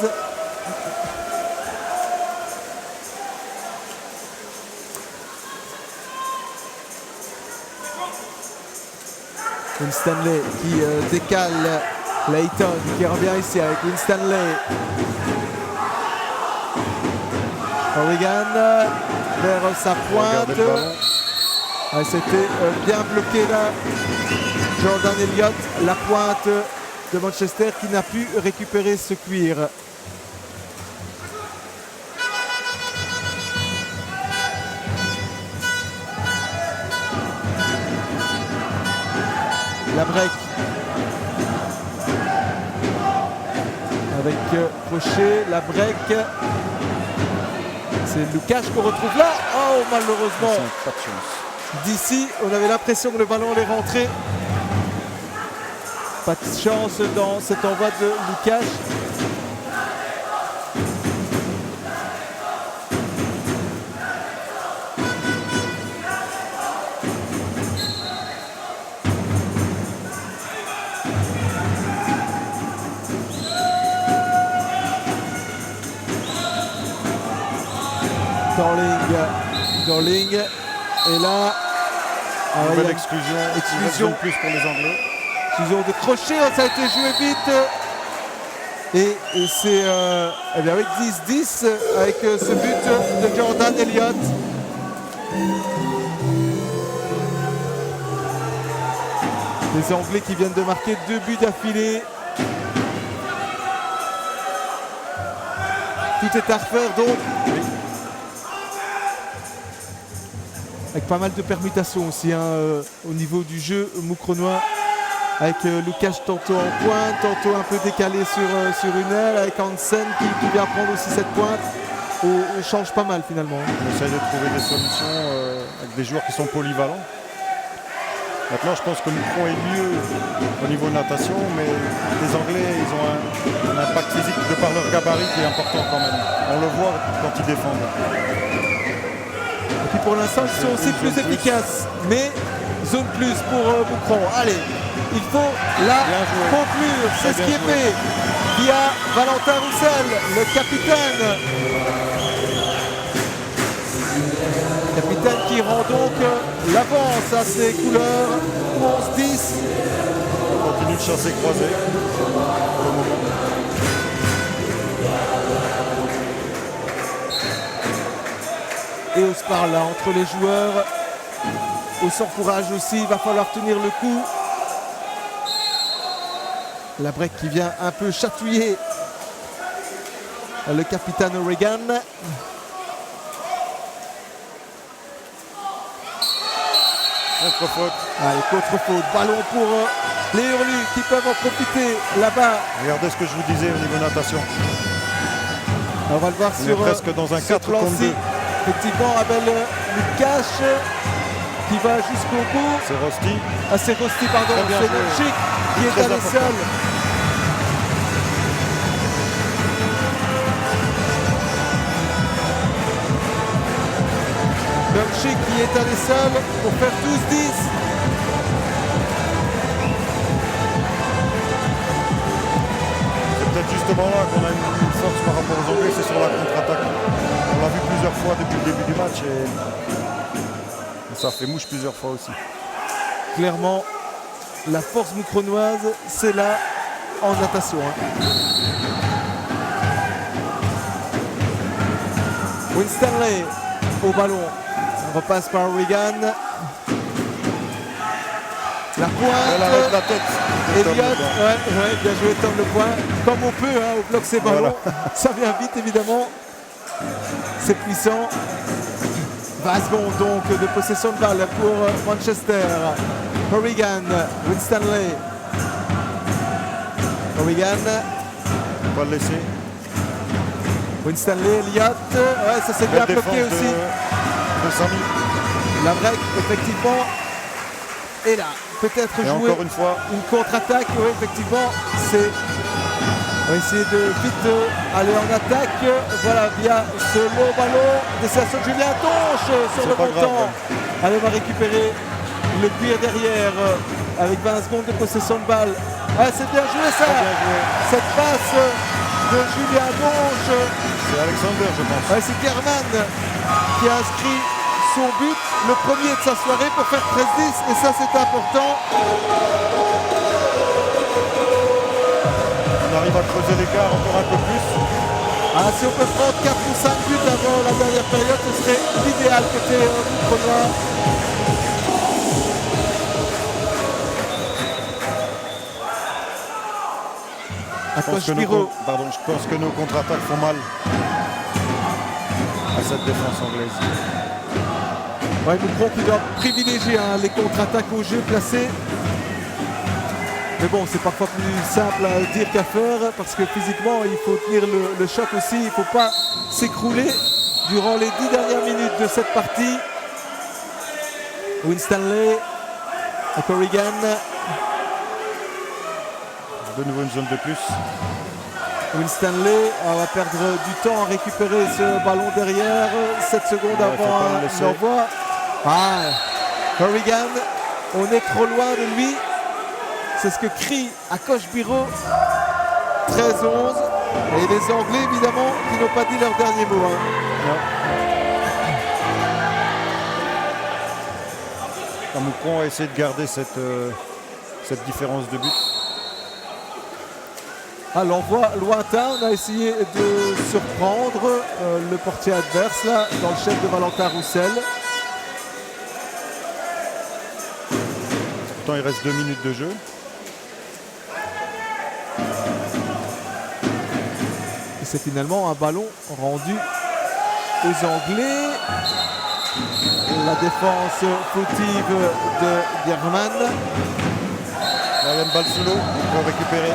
Winstanley qui décale Layton qui revient ici avec Winstanley. O'Regan vers sa pointe. C'était bien bloqué là. Jordan Elliott, la pointe de Manchester qui n'a pu récupérer ce cuir. La break avec Crochet, la break. C'est Lukáš qu'on retrouve là. Oh, malheureusement. Pas de chance. D'ici, on avait l'impression que le ballon allait rentrer. Pas de chance dans cet envoi de Lukáš. Darling. Et là, nouvelle exclusion plus pour les Anglais. Exclusion de Crochet, ça a été joué vite. Et c'est avec 10-10 avec ce but de Jordan Elliott. Les Anglais qui viennent de marquer 2 buts d'affilée. Tout est à refaire donc. Avec pas mal de permutations aussi au niveau du jeu moucronois. Avec Lukáš tantôt en pointe, tantôt un peu décalé sur une aile. Avec Hansen qui vient prendre aussi cette pointe. On change pas mal finalement. On essaye de trouver des solutions avec des joueurs qui sont polyvalents. Maintenant, je pense que Moucron est mieux au niveau natation, mais les Anglais, ils ont un impact physique de par leur gabarit qui est important quand même. On le voit quand ils défendent. Et puis pour l'instant, ils sont aussi plus efficaces. Mais zone plus pour Moucron. Allez, il faut la conclure. C'est ce qui est fait via Valentin Roussel, le capitaine. Capitaine qui rend donc l'avance à ses couleurs. 11-10. On continue de chasser croisé pour le moment. Et on se parle là entre les joueurs. Au sans courage aussi, il va falloir tenir le coup. La break qui vient un peu chatouiller le capitaine O'Regan. Contre-faute. Allez, contre-faute. Ballon pour les Hurlus qui peuvent en profiter là-bas. Regardez ce que je vous disais au niveau natation. On va le voir On sur est presque dans un 4 contre 2. Effectivement, Abel Lukáš qui va jusqu'au bout. C'est Rosti. Ah, c'est Rosti, pardon. C'est Nomšík qui est allé seul. Nomšík qui est allé seul pour faire 12-10. C'est peut-être justement là qu'on a une force par rapport aux Anglais, c'est sur la contre-attaque. On l'a vu plusieurs fois depuis le début du match et ça fait mouche plusieurs fois aussi. Clairement, la force moucronoise, c'est là en natation. Winstanley au ballon. On repasse par O'Regan. La pointe. Elle arrête la tête. Elliott, bien joué Tom Le Point. Comme on peut, au bloc ses ballons. Voilà. Ça vient vite évidemment. C'est puissant. 20 secondes donc de possession de balle pour Manchester. O'Regan, Winstanley. O'Regan. On va le laisser. Winstanley, Elliott. Ouais, ça s'est bien bloqué aussi. De Samy. La break, effectivement, est là. Peut-être Et jouer encore une fois, une contre-attaque. Oui, effectivement, c'est... On va essayer de vite aller en attaque. Voilà, via ce long ballon. Destination de Julien Tonche sur C'est le pas grave, montant. Allez, on va récupérer le cuir derrière avec 20 secondes de possession de balle. Ah, c'est bien joué ça. très bien joué. Cette passe de Julien Tonche. C'est Alexander, je pense. Ouais, c'est Kerman qui a inscrit son but, le premier de sa soirée pour faire 13-10. Et ça, c'est important. On arrive à creuser l'écart encore un peu plus. Ah, si on peut prendre 4 ou 5 buts avant la dernière période, ce serait l'idéal côté Moucron. Je pense que nos contre-attaques font mal à cette défense anglaise. Ouais, Moucron qui doit privilégier les contre-attaques au jeu placé. Mais bon, c'est parfois plus simple à dire qu'à faire parce que physiquement, il faut tenir le choc aussi. Il ne faut pas s'écrouler durant les 10 dernières minutes de cette partie. Winstanley, Corrigan. De nouveau une zone de plus. Winstanley va perdre du temps à récupérer ce ballon derrière. 7 secondes avant l'envoi. Corrigan, on est trop loin de lui. C'est ce que crie Akos Biro. 13-11. Et les Anglais, évidemment, qui n'ont pas dit leur dernier mot. Moucron a essayé de garder cette différence de but. L'envoi lointain, on a essayé de surprendre le portier adverse là, dans le chef de Valentin Roussel. Pourtant, il reste 2 minutes de jeu. Et c'est finalement un ballon rendu aux Anglais. La défense fautive de German. Là, il y a une balle sous l'eau, on peut récupérer.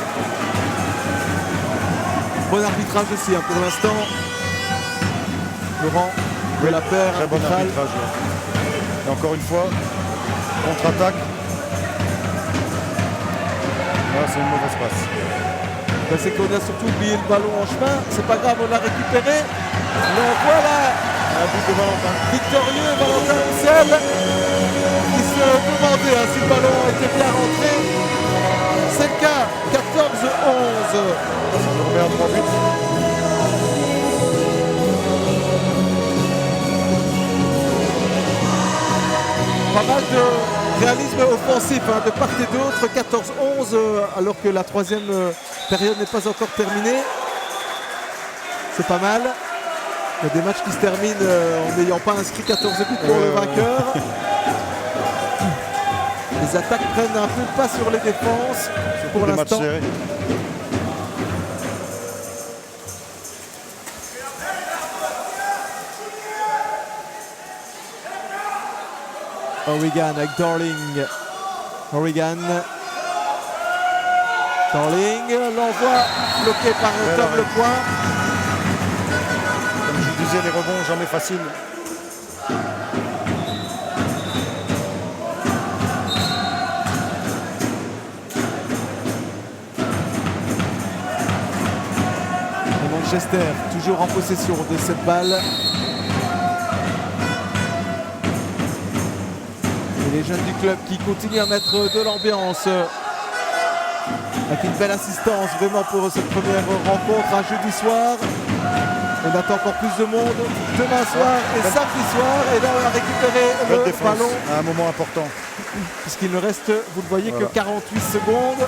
Bon arbitrage aussi pour l'instant. Laurent de la paire. Très bon arbitrage. Et encore une fois, contre-attaque. Là, c'est une mauvaise passe. C'est qu'on a surtout oublié le ballon en chemin. C'est pas grave, on l'a récupéré. Le voilà. Un but de Valentin. Victorieux, Valentin Roussel. Qui se demandait si le ballon était bien rentré. C'est le cas. 14-11. Ça nous remet à 3 buts. Pas mal de réalisme offensif de part et d'autre. 14-11 alors que la troisième période n'est pas encore terminée. C'est pas mal. Il y a des matchs qui se terminent en n'ayant pas inscrit 14 buts pour le vainqueur. Les attaques prennent un peu le pas sur les défenses pour l'instant. Corrigan avec Darling. Corrigan. Darling, l'envoi bloqué par Tom Lepoint. Comme je disais, les rebonds jamais faciles. Et Manchester toujours en possession de cette balle. Et les jeunes du club qui continuent à mettre de l'ambiance. Avec une belle assistance vraiment pour cette première rencontre un jeudi soir. On attend encore plus de monde demain soir et samedi soir. Et là on a récupéré le ballon. À un moment important. Puisqu'il ne reste, vous le voyez, que 48 secondes.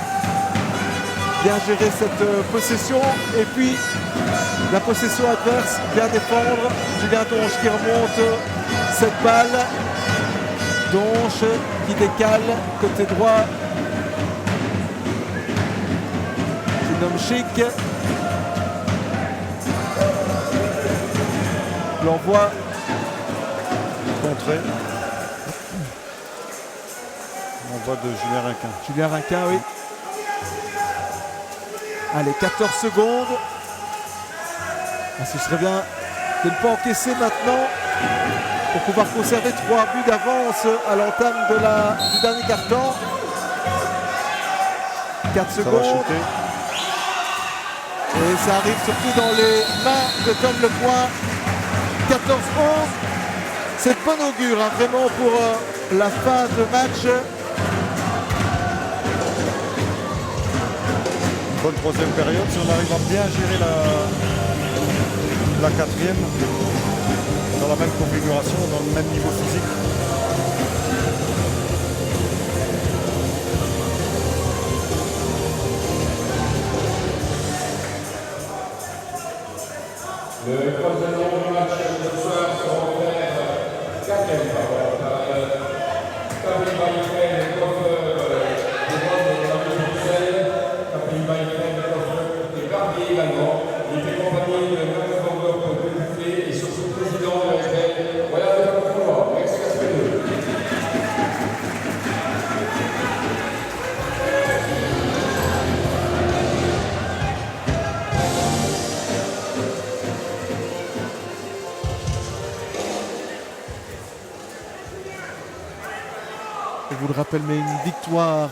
Bien gérer cette possession. Et puis la possession adverse, bien défendre. Julien Donche qui remonte cette balle. Donche qui décale côté droit. Chic. L'envoi contré. L'envoi de Julien Rinquin. Julien Rinquin, oui. Allez, 14 secondes. Ce serait bien de ne pas encaisser maintenant. pour pouvoir conserver 3 buts d'avance à l'entame du dernier quart-temps. 4 Ça va secondes. shooter. Et ça arrive surtout dans les mains de Tom Lepoint. 14-11. C'est de bon augure, hein, vraiment, pour la fin de match. Une bonne troisième période. Si on arrive à bien gérer la quatrième, dans la même configuration, dans le même niveau physique. Le troisième du match de ce soir sera offert 4e par Capri Baïfel, le coiffeur des Bonnes de la ville de Bruxelles. Capri Baïfel, le coiffeur des barbiers également. Il est accompagné de 9 vendeurs de buffet et surtout le président de la RL. Voilà le tournoi. Merci à tous. Je vous le rappelle, mais une victoire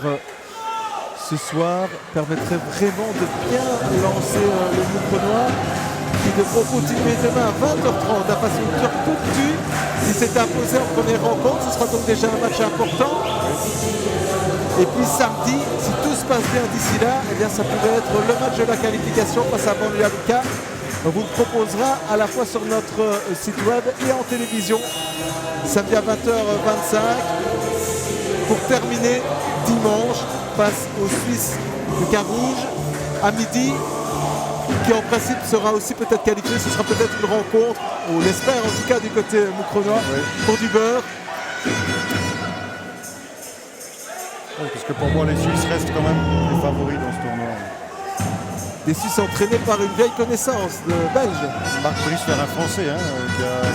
ce soir permettrait vraiment de bien lancer le Moucronois qui devront continuer demain à 20h30 à passer une heure toute tue. Si c'est imposé en première rencontre, ce sera donc déjà un match important. Et puis samedi, si tout se passe bien d'ici là, eh bien ça pourrait être le match de la qualification face à Banlieue Lucas. On vous le proposera à la fois sur notre site web et en télévision. Samedi à 20h25. Pour terminer dimanche face aux Suisses de Carouge à midi, qui en principe sera aussi peut-être qualifié. Ce sera peut-être une rencontre, on l'espère en tout cas du côté Moucronois, pour du beurre. Oui, parce que pour moi, les Suisses restent quand même les favoris dans ce tournoi. Des Suisses entraînés par une vieille connaissance de Belge. Marc Brice, un Français, hein,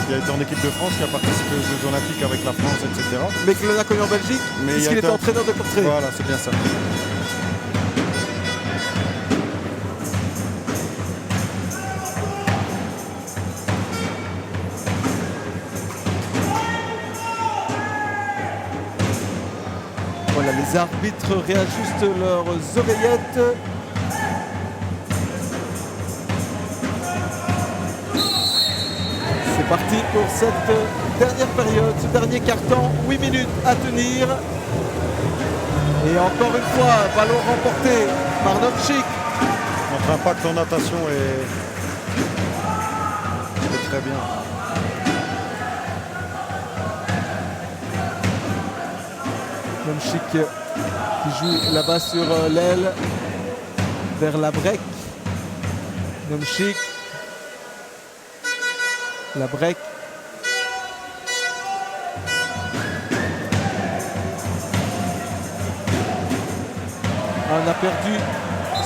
qui a été en équipe de France, qui a participé aux Jeux Olympiques avec la France, etc. Mais que l'on a connu en Belgique, Mais puisqu'il était entraîneur de Courtrai. Voilà, c'est bien ça. Voilà, les arbitres réajustent leurs oreillettes. C'est parti pour cette dernière période, ce dernier quart-temps, 8 minutes à tenir. Et encore une fois, ballon remporté par Nomchik. Notre impact en natation est très bien. Nomchik qui joue là-bas sur l'aile vers la break. Nomchik. La break. On a perdu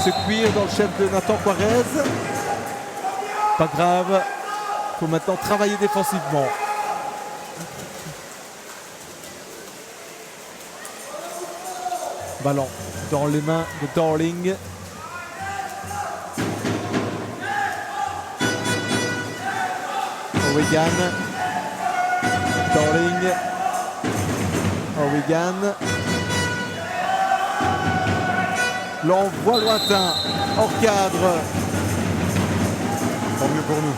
ce cuir dans le chef de Nathan Quarez. Pas grave. Il faut maintenant travailler défensivement. Ballon dans les mains de Darling. O'Regan. Darling. O'Regan. L'envoi lointain, hors cadre. Tant mieux pour nous.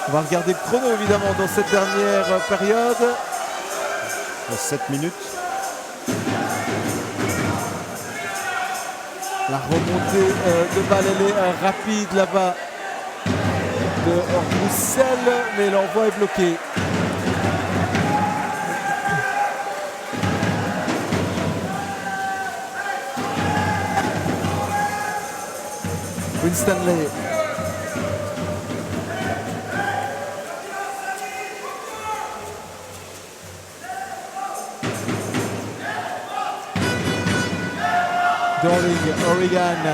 On va regarder le chrono évidemment dans cette dernière période. 7 minutes. La remontée de balle, elle est rapide là-bas de Roussel, mais l'envoi est bloqué. Winstanley. Darling, O'Regan.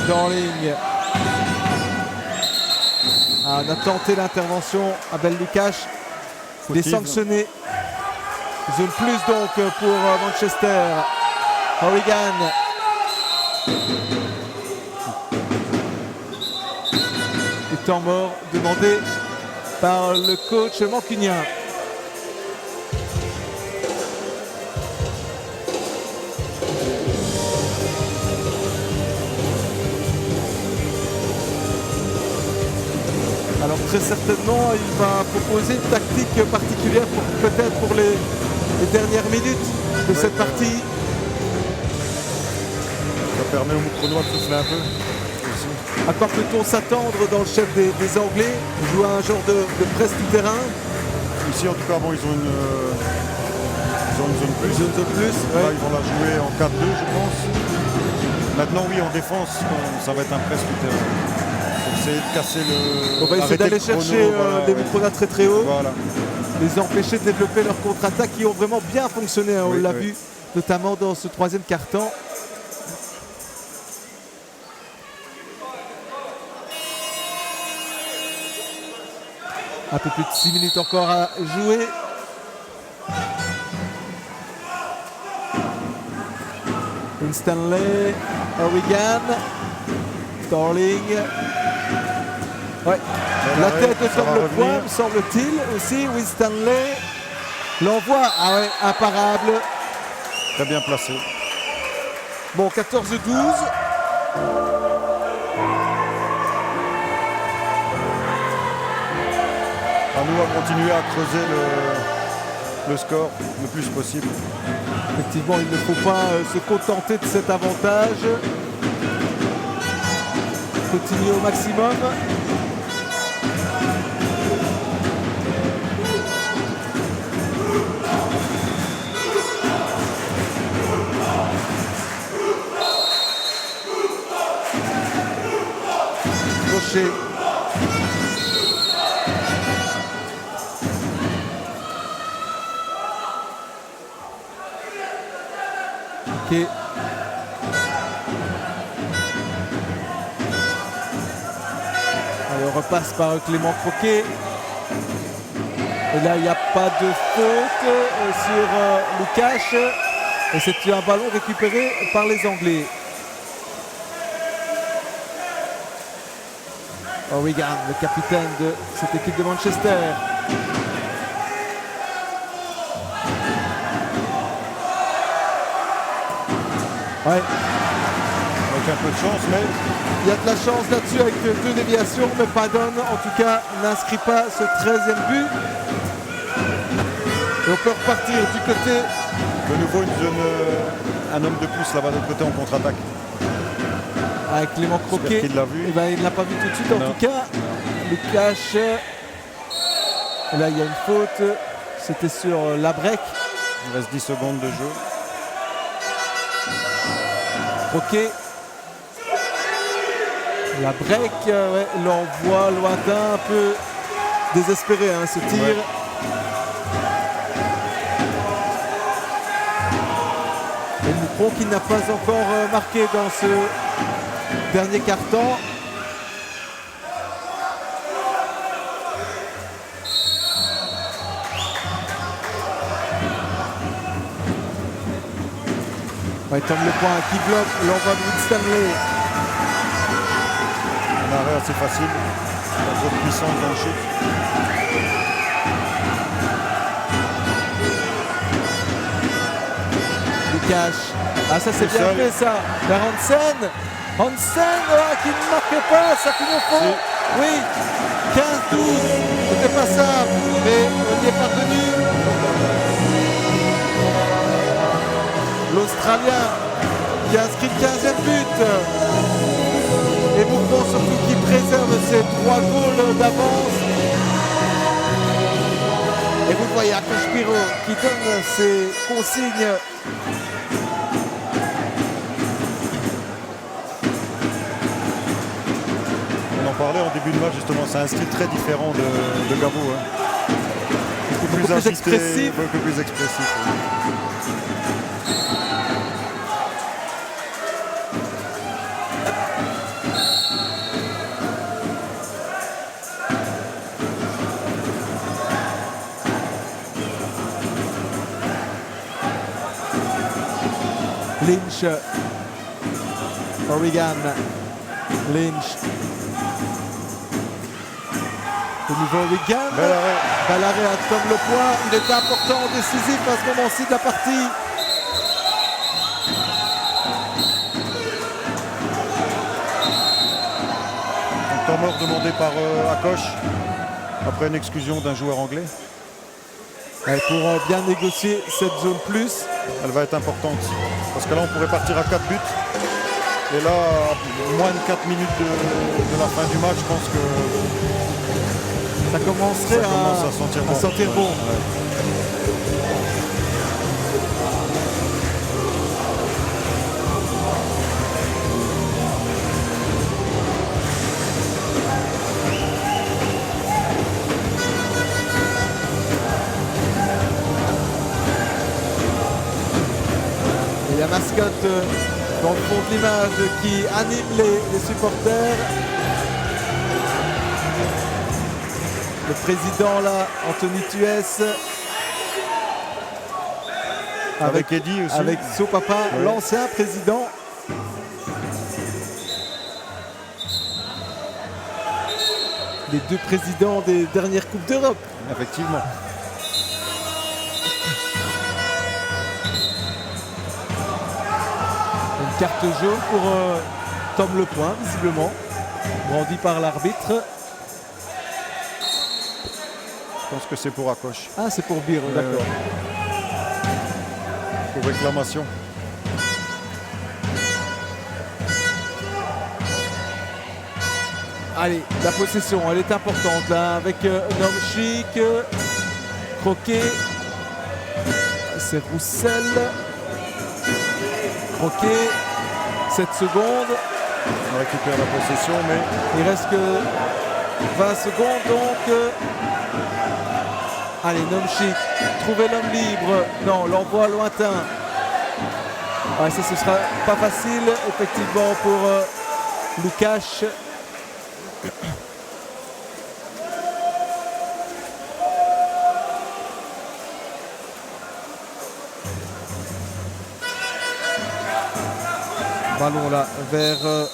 Darling. Ah, on a tenté l'intervention. Abel Lukash. Il est sanctionné. Zone plus donc pour Manchester. O'Regan. Et temps mort demandé par le coach mancunien. Alors très certainement, il va proposer une tactique particulière peut-être pour les dernières minutes de cette partie. Ça permet aux Moucronois de souffler un peu aussi. À quoi peut-on s'attendre dans le chef des Anglais? Jouer à un genre de presse tout terrain. Ici en tout cas, bon, ils ont une zone plus. Zone plus, Là, ouais. ils vont la jouer en 4-2 je pense. Maintenant oui, en défense, ça va être un presse tout terrain. Pour essayer de casser le... On va essayer arrêter d'aller le chrono, chercher voilà, les ouais. Moucronois très très haut. Voilà. Les empêcher de développer leurs contre-attaques qui ont vraiment bien fonctionné, hein, on Oui, l'a oui. vu notamment dans ce troisième quart-temps. Un peu plus de 6 minutes encore à jouer. Winstanley, O'Regan, Starling. Ouais. La tête de ça va Tom Le revenir. Point, me semble-t-il, aussi. Winstanley. L'envoi, ah ouais, imparable. Très bien placé. Bon, 14-12. À nous à continuer à creuser le score le plus possible. Effectivement, il ne faut pas se contenter de cet avantage. Continuer au maximum. Gaucher. Ok. Allez, on repasse par Clément Croquet. Et là, il n'y a pas de faute sur Lukash. Et c'est un ballon récupéré par les Anglais. O'Regan, le capitaine de cette équipe de Manchester. Ouais, Avec un peu de chance, mais il y a de la chance là-dessus avec deux déviations, mais Padon, en tout cas, n'inscrit pas ce 13e but. Et on peut repartir du côté. de nouveau un homme de plus là-bas de l'autre côté en contre-attaque. Avec Clément Croquet. J'espère qu'il l'a vu. Eh ben, il ne l'a pas vu tout de suite, en Non. tout cas. Lukash. Et là, il y a une faute. C'était sur Labrec. Il reste 10 secondes de jeu. Croquet. Labrec, ouais, l'envoi lointain, un peu désespéré, hein, ce tir. Ouais. Et Moucron qui n'a pas encore marqué dans ce dernier quart-temps. Ouais, Tom Le Point qui bloque l'envoi de Winstanley. Un arrêt assez facile. Pas trop de puissance dans le shoot. Lukash. Ah, ça c'est Tout bien seul. fait ça. Vers Hansen. Hansen qui ne marque pas, ça finit au fond. Oui, 15-12. C'était pas ça, mais on y est parvenu. L'Australien qui a inscrit le 15e but. Et Moucron surtout qui préserve ses 3 goals d'avance. Et vous le voyez, Akashpiro qui donne ses consignes. On en parlait en début de match justement, c'est un style très différent de Gabo. Hein. Beaucoup plus insisté, expressif. beaucoup plus expressif. Oui. Lynch. O'Regan. Lynch. De nouveau Wigan. Bel arrêt. Bel arrêt à Tom Lepoint. Il est important, décisif à ce moment-ci de la partie. Un temps mort demandé par Akosh après une exclusion d'un joueur anglais. Et pour bien négocier cette zone plus. Elle va être importante. Parce que là, on pourrait partir à 4 buts. Et là, à moins de 4 minutes de la fin du match, je pense que ça commencerait commence à sentir bon. Et la mascotte dans le fond de l'image qui anime les supporters. Le président là, Anthony Tuès. Avec Eddie aussi. Avec Sopapa, ouais. L'ancien président. Les deux présidents des dernières Coupes d'Europe. Effectivement. Une carte jaune pour Tom Lepoint, visiblement. Brandi par l'arbitre. Je pense que c'est pour Akosh. Ah, c'est pour Bire, d'accord. Pour réclamation. Allez, la possession, elle est importante là, avec Nomchik, Croquet, c'est Roussel, Croquet, 7 secondes. On récupère la possession, mais Il reste que 20 secondes, donc... Allez, Nomchik, trouver l'homme libre. Non, l'envoi lointain. Ouais, ça, ce sera pas facile, effectivement, pour Łukasz. Ballon là vers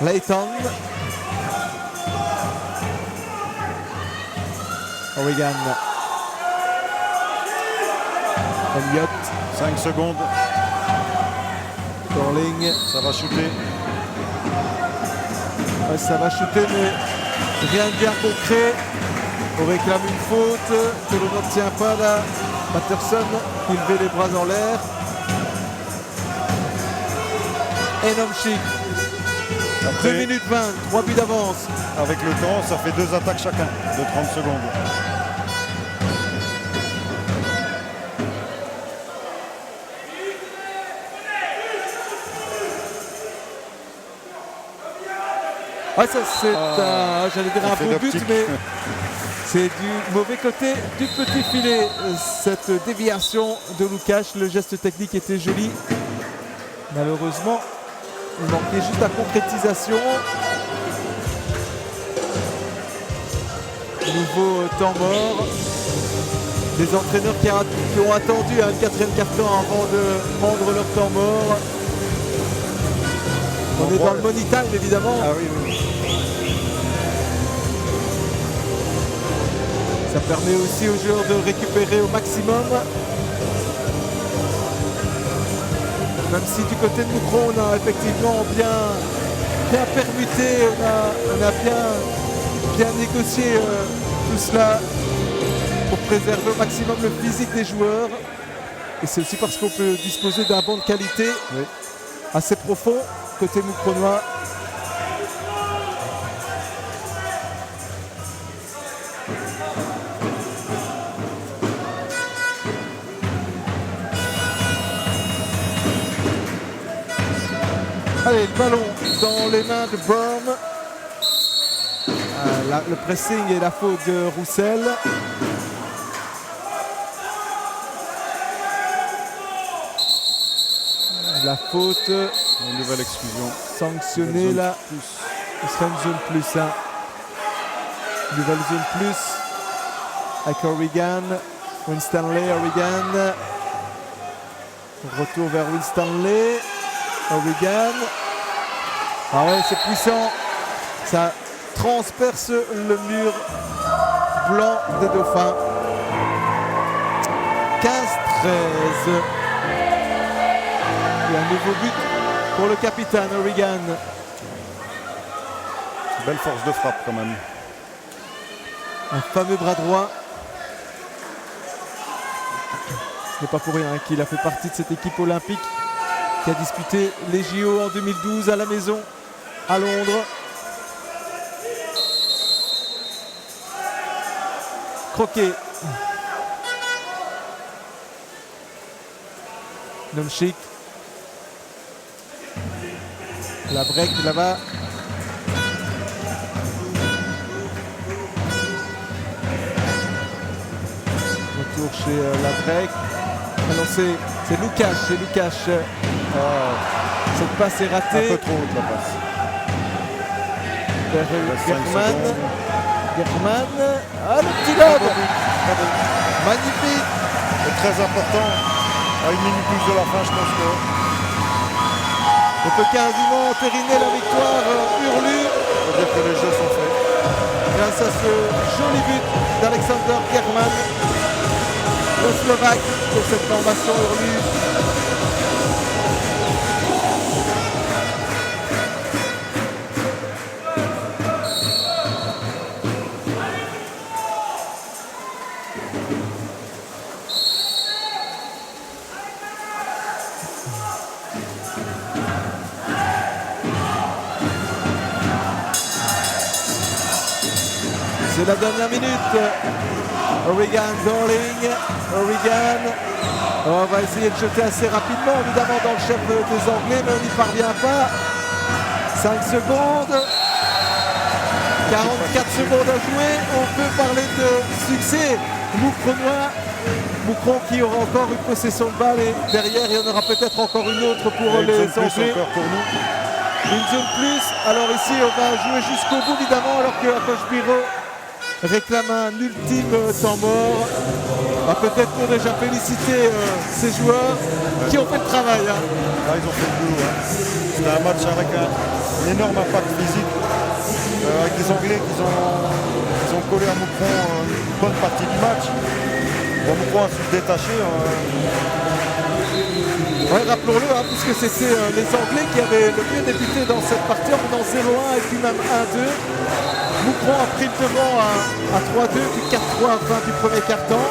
Leighton. O'Regan. Elliott. 5 secondes. Torling. Ça va shooter. Ouais, ça va shooter, mais rien de bien concret. On réclame une faute que l'on n'obtient pas là. Patterson qui levait les bras en l'air. Et Nomchik. 2 minutes 20, 3 buts d'avance. Avec le temps, ça fait 2 attaques chacun de 30 secondes. Ah, ça c'est j'allais dire un fait beau but, l'optique. mais c'est du mauvais côté du petit filet. Cette déviation de Łukasz, le geste technique était joli. Malheureusement, il manquait juste la concrétisation. Nouveau temps mort. Les entraîneurs qui ont attendu un 4e quart-temps avant de prendre leur temps mort. On est dans le money time, évidemment. Ah oui, oui. Ça permet aussi aux joueurs de récupérer au maximum. Même si du côté de Moucron, on a effectivement bien permuté, on a bien négocié tout cela pour préserver au maximum le physique des joueurs. Et c'est aussi parce qu'on peut disposer d'un banc de qualité assez profond côté Moucronois. Allez, le ballon dans les mains de Brown. Le pressing et la faute de Roussel. La faute. Une nouvelle exclusion. Sanctionnée là. Ce sera une zone plus. Hein. Nouvelle zone plus. Avec O'Regan. Winstanley, O'Regan. Retour vers Winstanley. O'Regan. Ah ouais, c'est puissant. Ça transperce le mur blanc des Dauphins. 15-13. Et un nouveau but pour le capitaine O'Regan. Belle force de frappe quand même. Un fameux bras droit. Ce n'est pas pour rien qu'il a fait partie de cette équipe olympique qui a disputé les JO en 2012 à la maison, à Londres. Croquet. Nomchik. La break là-bas. Retour chez la break. Alors c'est Lukáš. Cette passe est ratée. Un peu trop haute la passe. Vers German. Ah, le petit lob. Magnifique. C'est très important. À 1 minute plus de la fin, je pense que on peut quasiment entériner la victoire Hurlu. on peut dire que les jeux sont faits. Grâce à ce joli but d'Alexander German, le Slovaque de cette formation Hurlu. C'est la dernière minute. O'Regan, Darling. O'Regan. On va essayer de jeter assez rapidement, évidemment, dans le chef des Anglais, mais on n'y parvient pas. 5 secondes. 44 secondes à jouer. On peut parler de succès. Moucron qui aura encore une possession de balle et derrière, il y en aura peut-être encore une autre pour Et les une zone plus Anglais. encore pour nous. Une zone plus. Alors ici, on va jouer jusqu'au bout, évidemment, alors que Coach Biro réclame un ultime temps mort. On va peut-être pour déjà féliciter ces joueurs qui ont fait le travail. Là, ils ont fait le boulot. C'était un match avec un énorme impact physique. Avec des Anglais qui ont collé à Moucron une bonne partie du match. Bon, Moucron a su se détacher. Ouais, rappelons-le, puisque c'était les Anglais qui avaient le mieux débuté dans cette partie en menant 0-1 et puis même 1-2. Moucron a pris le devant à 3-2, puis 4-3 à la fin du premier quart-temps.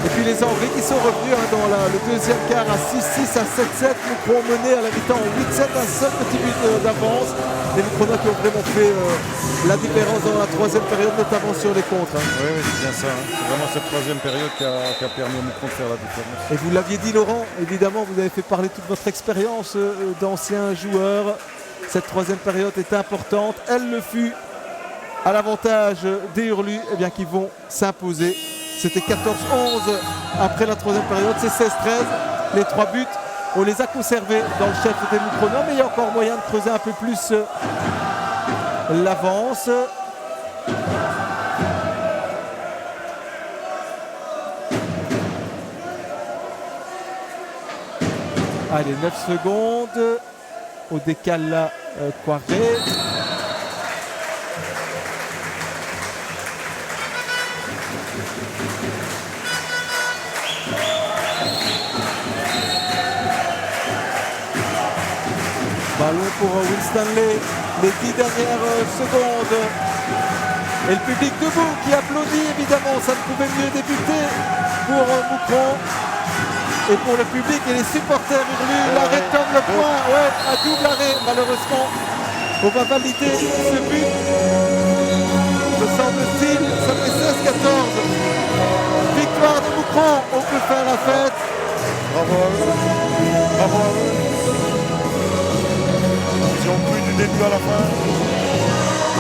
Et puis les Anglais qui sont revenus dans le deuxième quart à 6-6, à 7-7. Moucron mené à la mi-temps 8-7, un seul petit but d'avance. Les Moucronais qui ont vraiment fait la différence dans la troisième période, notamment sur les contres. Oui, c'est bien ça. C'est vraiment cette troisième période qui a permis à Moucron de faire la différence. Et vous l'aviez dit, Laurent, évidemment, vous avez fait parler toute votre expérience d'anciens joueurs. Cette troisième période est importante. Elle le fut à l'avantage des Hurlus, qui vont s'imposer. C'était 14-11 après la troisième période. C'est 16-13. Les 3 buts, on les a conservés dans le chef des Moucronais, mais il y a encore moyen de creuser un peu plus l'avance. Allez, 9 secondes. Au décal là, Coiré. Ballon pour Will Stanley, les 10 dernières secondes. Et le public debout qui applaudit, évidemment, ça ne pouvait mieux débuter pour Moucron. Et pour le public et les supporters Hurlus, l'arrêt tombe le point, ouais, un double arrêt, malheureusement. On va valider ce but. Me semble-t-il, ça fait 16-14. Victoire de Moucron, on peut faire la fête. Bravo à eux. Bravo à eux. Ils ont pris du début à la fin.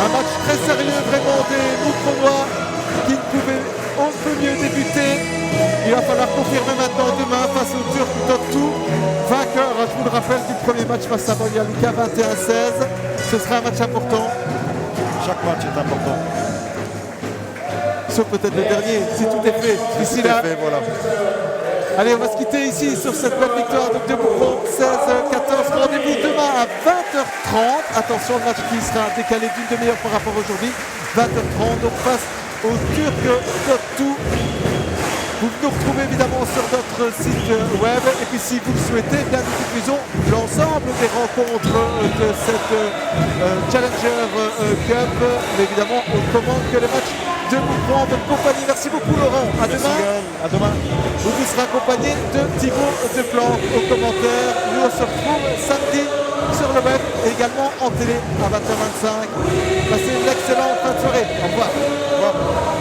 Un match très sérieux vraiment des Moucronois qui ne pouvaient on ne peut mieux débuter. Il va falloir confirmer maintenant demain face au Turc Toktu. Vainqueur, je vous le rappelle, du premier match face à Banja Luka 21-16. Ce sera un match important. Chaque match est important. Sauf peut-être le dernier, si tout est fait. D'ici là. Voilà. Allez, on va se quitter ici sur cette belle victoire de Moucron 16-14. Rendez-vous demain à 20h30. Attention, le match qui sera décalé d'une demi-heure par rapport à aujourd'hui. 20h30, donc face au turc.tout. Vous nous retrouvez évidemment sur notre site web et puis si vous le souhaitez, bien nous diffusons l'ensemble des rencontres de cette Challenger Cup. Mais évidemment, on commande que les matchs de Moucron en votre compagnie. Merci beaucoup Laurent. À demain. À demain. Vous serez accompagné de Thibaut Deplanque aux commentaires. Nous on se retrouve samedi sur le web et également en télé à 20h25. Passez une excellente fin de soirée. Au revoir. Au revoir.